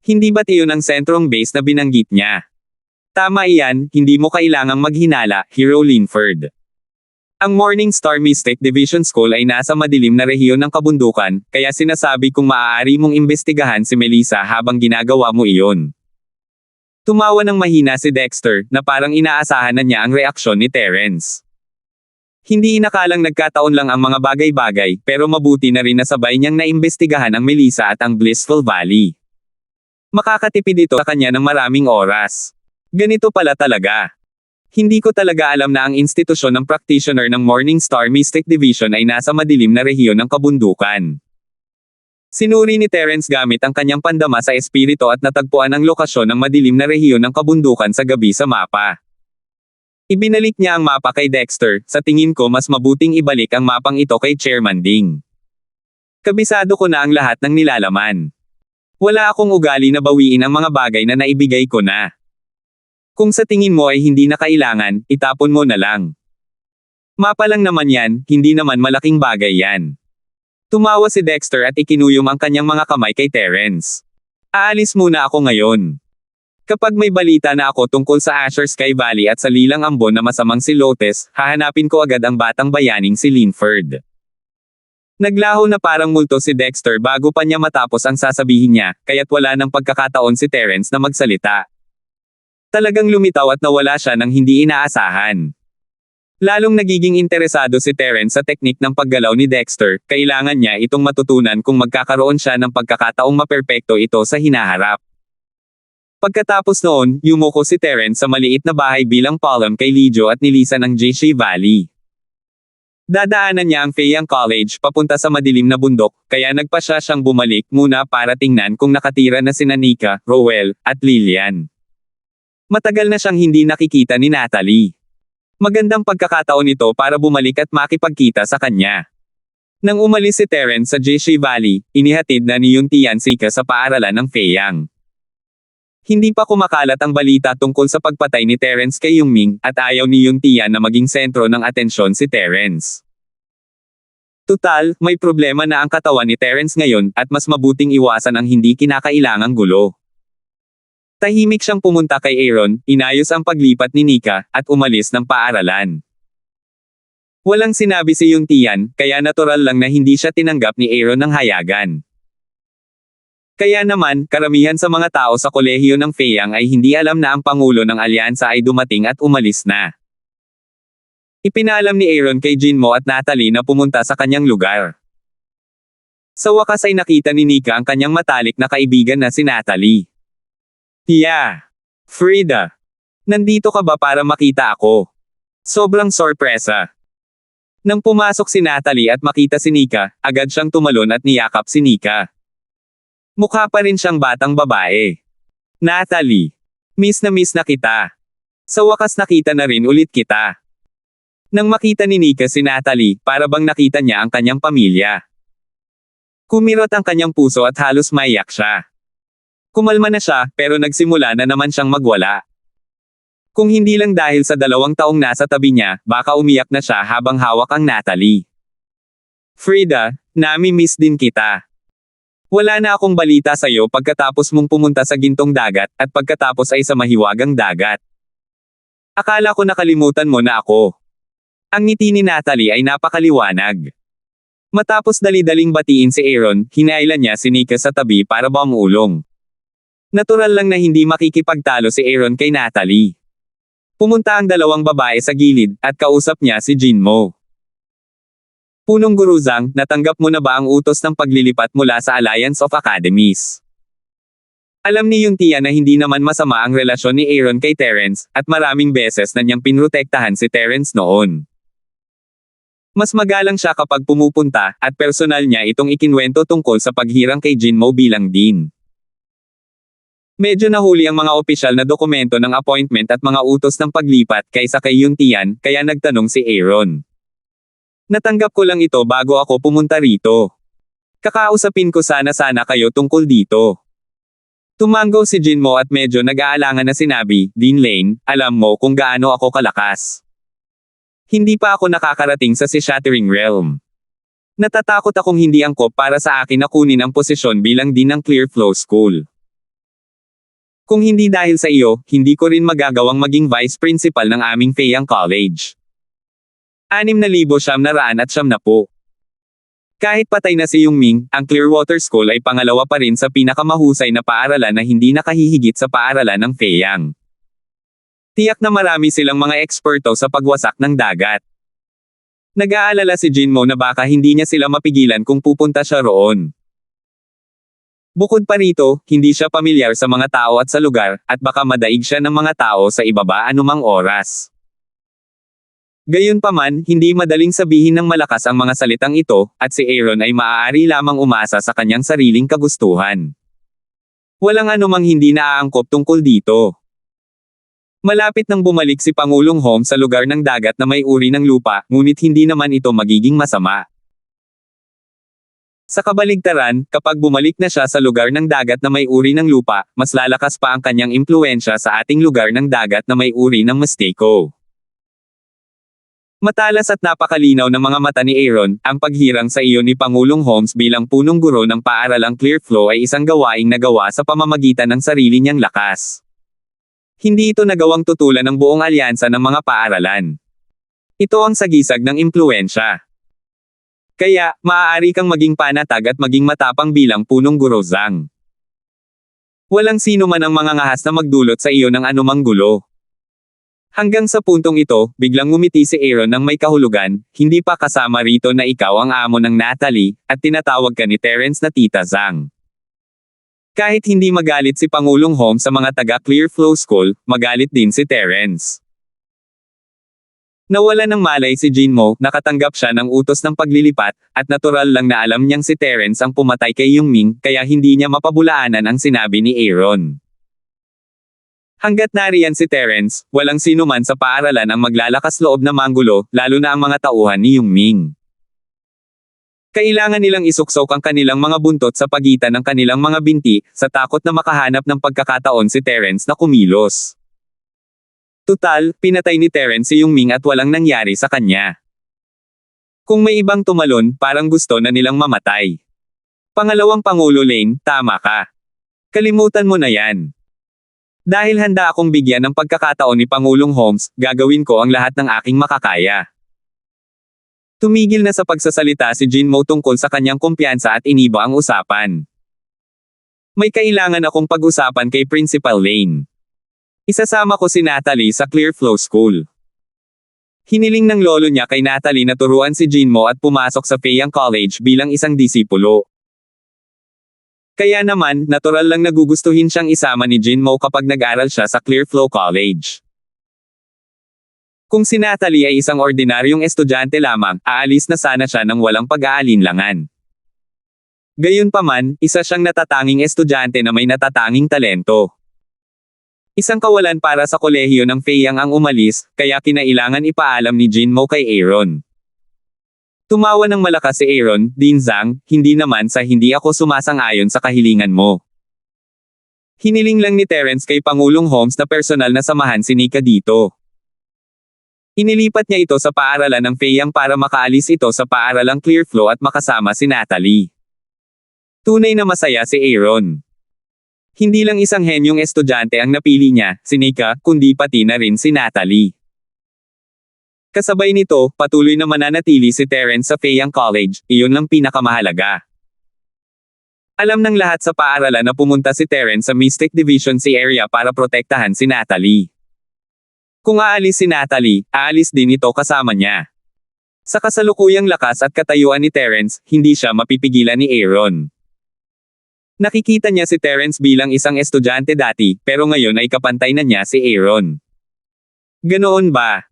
Hindi ba't iyon ang sentrong base na binanggit niya? Tama iyan, hindi mo kailangang maghinala, Hero Linford. Ang Morningstar Mystic Division School ay nasa madilim na rehiyon ng kabundukan, kaya sinasabi kong maaari mong imbestigahan si Melissa habang ginagawa mo iyon. Tumawa ng mahina si Dexter, na parang inaasahan na niya ang reaksyon ni Terence. Hindi inakalang nagkataon lang ang mga bagay-bagay, pero mabuti na rin na sabay niyang naimbestigahan ang Melissa at ang Blissful Valley. Makakatipid ito sa kanya ng maraming oras. Ganito pala talaga. Hindi ko talaga alam na ang institusyon ng practitioner ng Morningstar Mystic Division ay nasa madilim na rehiyon ng kabundukan. Sinuri ni Terence gamit ang kanyang pandama sa espiritu at natagpuan ang lokasyon ng madilim na rehiyon ng kabundukan sa gabi sa mapa. Ibinalik niya ang mapa kay Dexter, sa tingin ko mas mabuting ibalik ang mapang ito kay Chairman Ding. Kabisado ko na ang lahat ng nilalaman. Wala akong ugali na bawiin ang mga bagay na naibigay ko na. Kung sa tingin mo ay hindi na kailangan, itapon mo na lang. Mapa lang naman yan, hindi naman malaking bagay yan. Tumawa si Dexter at ikinuyom ang kanyang mga kamay kay Terence. Aalis muna ako ngayon. Kapag may balita na ako tungkol sa Asher Sky Valley at sa lilang ambon na masamang si Lotes, hahanapin ko agad ang batang bayaning si Linford. Naglaho na parang multo si Dexter bago pa niya matapos ang sasabihin niya, kaya't wala nang pagkakataon si Terence na magsalita. Talagang lumitaw at nawala siya nang hindi inaasahan. Lalong nagiging interesado si Terence sa teknik ng paggalaw ni Dexter, kailangan niya itong matutunan kung magkakaroon siya ng pagkakataong maperpekto ito sa hinaharap. Pagkatapos noon, yumuko si Terence sa maliit na bahay bilang palm kay Lijo at nilisan ang J.C. Valley. Dadaanan niya ang Fayang College papunta sa madilim na bundok, kaya nagpasya siyang bumalik muna para tingnan kung nakatira na sina Nika, Rowell, at Lillian. Matagal na siyang hindi nakikita ni Natalie. Magandang pagkakataon ito para bumalik at makipagkita sa kanya. Nang umalis si Terence sa J.C. Valley, inihatid na ni Yuntian si Ika sa paaralan ng Fayang. Hindi pa kumakalat ang balita tungkol sa pagpatay ni Terence kay Yungming, at ayaw ni Yuntian na maging sentro ng atensyon si Terence. Tutal, may problema na ang katawan ni Terence ngayon, at mas mabuting iwasan ang hindi kinakailangang gulo. Tahimik siyang pumunta kay Aaron, inayos ang paglipat ni Nika, at umalis ng paaralan. Walang sinabi si Yuntian, kaya natural lang na hindi siya tinanggap ni Aaron ng hayagan. Kaya naman, karamihan sa mga tao sa kolehiyo ng Fayang ay hindi alam na ang pangulo ng alyansa ay dumating at umalis na. Ipinaalam ni Aaron kay Jinmo at Natalie na pumunta sa kanyang lugar. Sa wakas ay nakita ni Nika ang kanyang matalik na kaibigan na si Natalie. Yeah. Frida. Nandito ka ba para makita ako? Sobrang sorpresa. Nang pumasok si Natalie at makita si Nika, agad siyang tumalon at niyakap si Nika. Mukha pa rin siyang batang babae. Natalie. Miss na kita. Sa wakas nakita na rin ulit kita. Nang makita ni Nika si Natalie, para bang nakita niya ang kanyang pamilya. Kumirot ang kanyang puso at halos maiyak siya. Kumalma na siya, pero nagsimula na naman siyang magwala. Kung hindi lang dahil sa 2 taong nasa tabi niya, baka umiyak na siya habang hawak ang Natalie. Frida, nami-miss din kita. Wala na akong balita sa'yo pagkatapos mong pumunta sa gintong dagat, at pagkatapos ay sa mahiwagang dagat. Akala ko nakalimutan mo na ako. Ang ngiti ni Natalie ay napakaliwanag. Matapos dali-daling batiin si Aaron, hinailan niya si Nika sa tabi para bumulong. Natural lang na hindi makikipagtalo si Aaron kay Natalie. Pumunta ang 2 babae sa gilid, at kausap niya si Jinmo. Punong Guruzang, natanggap mo na ba ang utos ng paglilipat mula sa Alliance of Academies? Alam ni Yuntian na hindi naman masama ang relasyon ni Aaron kay Terence, at maraming beses na niyang pinrotektahan si Terence noon. Mas magalang siya kapag pumupunta, at personal niya itong ikinwento tungkol sa paghirang kay Jinmo bilang dean. Medyo nahuli ang mga opisyal na dokumento ng appointment at mga utos ng paglipat kaysa kay Yuntian, kaya nagtanong si Aaron. Natanggap ko lang ito bago ako pumunta rito. Kakausapin ko sana kayo tungkol dito. Tumango si Jinmo at medyo nag-aalangan na sinabi, Dean Lane, alam mo kung gaano ako kalakas. Hindi pa ako nakakarating sa Shattering Realm. Natatakot akong hindi angkop para sa akin na kunin ang posisyon bilang dean ng Clearflow School. Kung hindi dahil sa iyo, hindi ko rin magagawang maging vice principal ng aming Fayang College. 6,990 po. Kahit patay na si Yungming, ang Clearwater School ay pangalawa pa rin sa pinakamahusay na paaralan na hindi nakahihigit sa paaralan ng Fayang. Tiyak na marami silang mga eksperto sa pagwasak ng dagat. Nag-aalala si Jinmo na baka hindi niya sila mapigilan kung pupunta siya roon. Bukod pa rito, hindi siya pamilyar sa mga tao at sa lugar, at baka madaig siya ng mga tao sa ibaba anumang oras. Gayunpaman, hindi madaling sabihin ng malakas ang mga salitang ito, at si Aaron ay maaari lamang umasa sa kanyang sariling kagustuhan. Walang anumang hindi naaangkop tungkol dito. Malapit nang bumalik si Pangulong Holmes sa lugar ng dagat na may uri ng lupa, ngunit hindi naman ito magiging masama. Sa kabaligtaran, kapag bumalik na siya sa lugar ng dagat na may uri ng lupa, mas lalakas pa ang kanyang impluwensya sa ating lugar ng dagat na may uri ng Mistake-O. Matalas at napakalinaw ng mga mata ni Aaron, ang paghirang sa iyo ni Pangulong Holmes bilang punong guro ng paaralang Clearflow ay isang gawaing nagawa sa pamamagitan ng sarili niyang lakas. Hindi ito nagawang tutulan ng buong alyansa ng mga paaralan. Ito ang sagisag ng impluwensya. Kaya, maaari kang maging panatag at maging matapang bilang punong guro Zhang. Walang sino man ang mangangahas na magdulot sa iyo ng anumang gulo. Hanggang sa puntong ito, biglang ngumiti si Aaron ng may kahulugan, hindi pa kasama rito na ikaw ang amo ng Natalie, at tinatawag ka ni Terence na Tita Zhang. Kahit hindi magalit si Pangulong Holmes sa mga taga Clearflow School, magalit din si Terence. Nawala ng malay si Jinmo, nakatanggap siya ng utos ng paglilipat, at natural lang na alam niyang si Terence ang pumatay kay Yongming, kaya hindi niya mapabulaanan ang sinabi ni Aaron. Hanggat nariyan si Terence, walang sino man sa paaralan ang maglalakas loob na manggulo, lalo na ang mga tauhan ni Yongming. Kailangan nilang isuksok ang kanilang mga buntot sa pagitan ng kanilang mga binti, sa takot na makahanap ng pagkakataon si Terence na kumilos. Tutal, pinatay ni Terence si Yongming at walang nangyari sa kanya. Kung may ibang tumalon, parang gusto na nilang mamatay. Pangalawang Pangulo Lane, tama ka. Kalimutan mo na yan. Dahil handa akong bigyan ng pagkakataon ni Pangulong Holmes, gagawin ko ang lahat ng aking makakaya. Tumigil na sa pagsasalita si Jinmo tungkol sa kanyang kumpiyansa at iniba ang usapan. May kailangan akong pag-usapan kay Principal Lane. Isasama ko si Natalie sa Clearflow School. Hiniling ng lolo niya kay Natalie na turuan si Jinmo at pumasok sa Feiyang College bilang isang disipulo. Kaya naman, natural lang nagugustuhin siyang isama ni Jinmo kapag nag-aral siya sa Clearflow College. Kung si Natalie ay isang ordinaryong estudyante lamang, aalis na sana siya nang walang pag-aalinlangan. Gayunpaman, isa siyang natatanging estudyante na may natatanging talento. Isang kawalan para sa kolehiyo ng Feiyang ang umalis, kaya kinailangan ipaalam ni Jinmo kay Aaron. Tumawa ng malakas si Aaron, Din Zhang, hindi naman sa hindi ako sumasang-ayon sa kahilingan mo. Hiniling lang ni Terence kay Pangulong Holmes na personal na samahan si Nika dito. Inilipat niya ito sa paaralan ng Feiyang para makaalis ito sa paaralang Clearflow at makasama si Natalie. Tunay na masaya si Aaron. Hindi lang isang henyong estudyante ang napili niya, si Nika, kundi pati na rin si Natalie. Kasabay nito, patuloy na mananatili si Terence sa Feiyang College, iyon lang pinakamahalaga. Alam ng lahat sa paaralan na pumunta si Terence sa Mystic Division C area para protektahan si Natalie. Kung aalis si Natalie, aalis din ito kasama niya. Sa kasalukuyang lakas at katayuan ni Terence, hindi siya mapipigilan ni Aaron. Nakikita niya si Terence bilang isang estudyante dati, pero ngayon ay kapantay na niya si Aaron. Ganoon ba?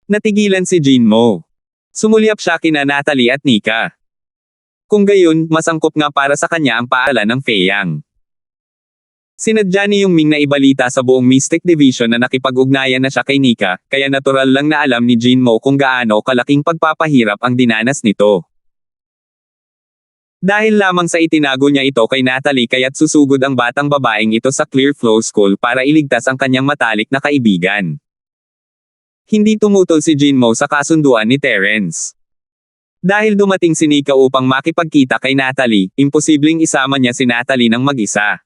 Natigilan si Jinmo. Sumulyap siya kina Natalie at Nika. Kung gayon, masangkop nga para sa kanya ang paaralan ng Feiyang. Sinadya ni Yongming na ibalita sa buong Mystic Division na nakipag-ugnayan na siya kay Nika, kaya natural lang na alam ni Jinmo kung gaano kalaking pagpapahirap ang dinanas nito. Dahil lamang sa itinago niya ito kay Natalie kaya't susugod ang batang babaeng ito sa Clearflow School para iligtas ang kanyang matalik na kaibigan. Hindi tumutol si Jinmo sa kasunduan ni Terence. Dahil dumating si Nika upang makipagkita kay Natalie, imposibleng isama niya si Natalie ng mag-isa.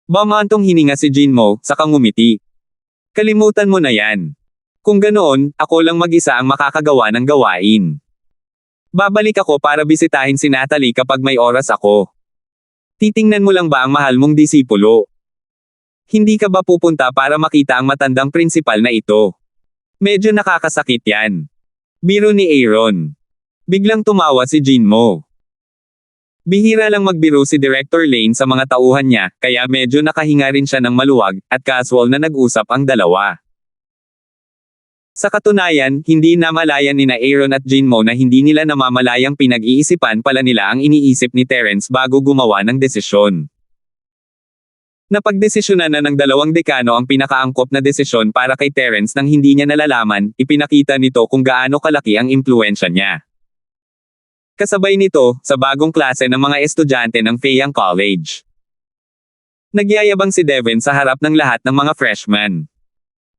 Bamantong hininga si Jinmo, saka ngumiti. Kalimutan mo na yan. Kung ganoon, ako lang mag-isa ang makakagawa ng gawain. Babalik ako para bisitahin si Natalie kapag may oras ako. Titingnan mo lang ba ang mahal mong disipulo? Hindi ka ba pupunta para makita ang matandang prinsipal na ito? Medyo nakakasakit yan. Biro ni Aaron. Biglang tumawa si Jinmo. Bihira lang magbiro si Director Lane sa mga tauhan niya, kaya medyo nakahinga rin siya ng maluwag, at casual na nag-usap ang dalawa. Sa katunayan, hindi namalayan nina Aaron at Jinmo na hindi nila namamalayang pinag-iisipan pala nila ang iniisip ni Terence bago gumawa ng desisyon. Napagdesisyonan na ng dalawang dekano ang pinakaangkop na desisyon para kay Terence nang hindi niya nalalaman, ipinakita nito kung gaano kalaki ang impluwensya niya. Kasabay nito, sa bagong klase ng mga estudyante ng Feiyang College. Nagyayabang si Devin sa harap ng lahat ng mga freshmen.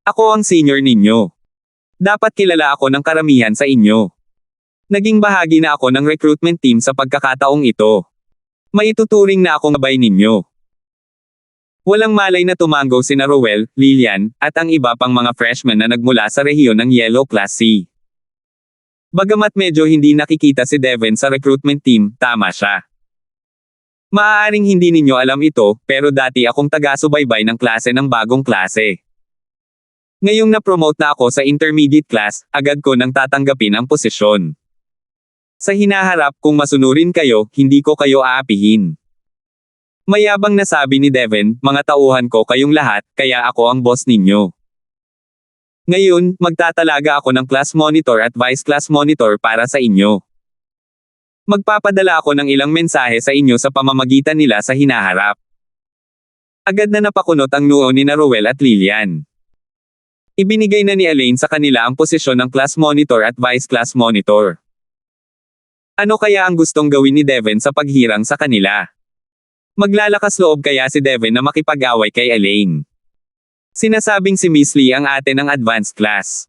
Ako ang senior ninyo. Dapat kilala ako ng karamihan sa inyo. Naging bahagi na ako ng recruitment team sa pagkakataong ito. Maituturing na akong gabay ninyo. Walang malay na tumango sina Rowell, Lilian, at ang iba pang mga freshmen na nagmula sa rehiyon ng Yellow Class C. Bagamat medyo hindi nakikita si Devin sa recruitment team, tama siya. Maaaring hindi ninyo alam ito, pero dati akong taga-subaybay ng klase ng bagong klase. Ngayong na-promote na ako sa intermediate class, agad ko nang tatanggapin ang posisyon. Sa hinaharap, kung masunurin kayo, hindi ko kayo aapihin. Mayabang na sabi ni Devin, mga tauhan ko kayong lahat, kaya ako ang boss ninyo. Ngayon, magtatalaga ako ng class monitor at vice class monitor para sa inyo. Magpapadala ako ng ilang mensahe sa inyo sa pamamagitan nila sa hinaharap. Agad na napakunot ang noo ni Rowell at Lilian. Ibinigay na ni Elaine sa kanila ang posisyon ng class monitor at vice class monitor. Ano kaya ang gustong gawin ni Devin sa paghirang sa kanila? Maglalakas loob kaya si Devin na makipag-away kay Elaine? Sinasabing si Miss Lee ang ate ng advanced class.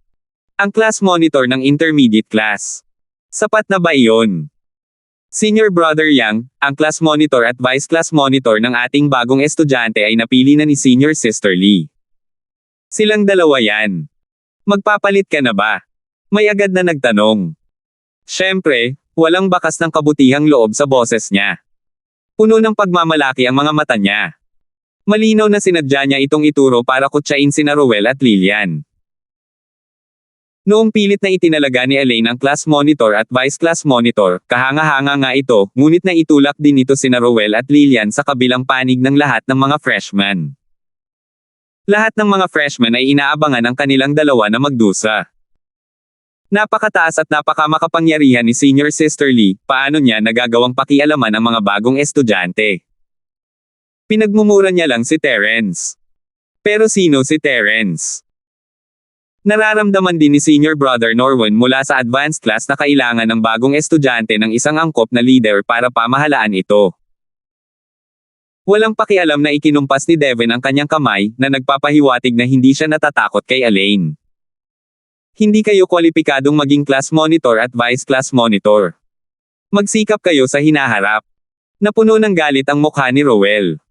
Ang class monitor ng intermediate class. Sapat na ba iyon? Senior Brother Yang, ang class monitor at vice class monitor ng ating bagong estudyante ay napili na ni Senior Sister Lee. Silang dalawa yan. Magpapalit ka na ba? May agad na nagtanong. Siyempre, walang bakas ng kabutihang loob sa boses niya. Puno ng pagmamalaki ang mga mata niya. Malinaw na sinadya niya itong ituro para kutsain sina Rowell at Lilian. Noong pilit na itinalaga ni Elaine ang class monitor at vice class monitor, kahanga-hanga nga ito, ngunit naitulak din ito sina Rowell at Lilian sa kabilang panig ng lahat ng mga freshmen. Lahat ng mga freshmen ay inaabangan ang kanilang dalawa na magdusa. Napakataas at napakamakapangyarihan ni Senior Sister Lee, paano niya nagagawang pakialaman ang mga bagong estudyante? Pinagmumura niya lang si Terence. Pero sino si Terence? Nararamdaman din ni Senior Brother Norwin mula sa advanced class na kailangan ng bagong estudyante ng isang angkop na leader para pamahalaan ito. Walang pakialam na ikinumpas ni Devin ang kanyang kamay, na nagpapahiwatig na hindi siya natatakot kay Elaine. Hindi kayo kwalipikadong maging class monitor at vice class monitor. Magsikap kayo sa hinaharap. Napuno ng galit ang mukha ni Rowell.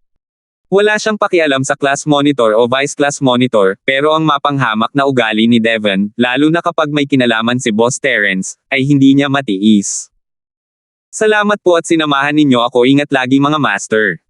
Wala siyang pakialam sa class monitor o vice class monitor, pero ang mapanghamak na ugali ni Devin, lalo na kapag may kinalaman si Boss Terence, ay hindi niya matiis. Salamat po at sinamahan ninyo ako, ingat lagi mga master.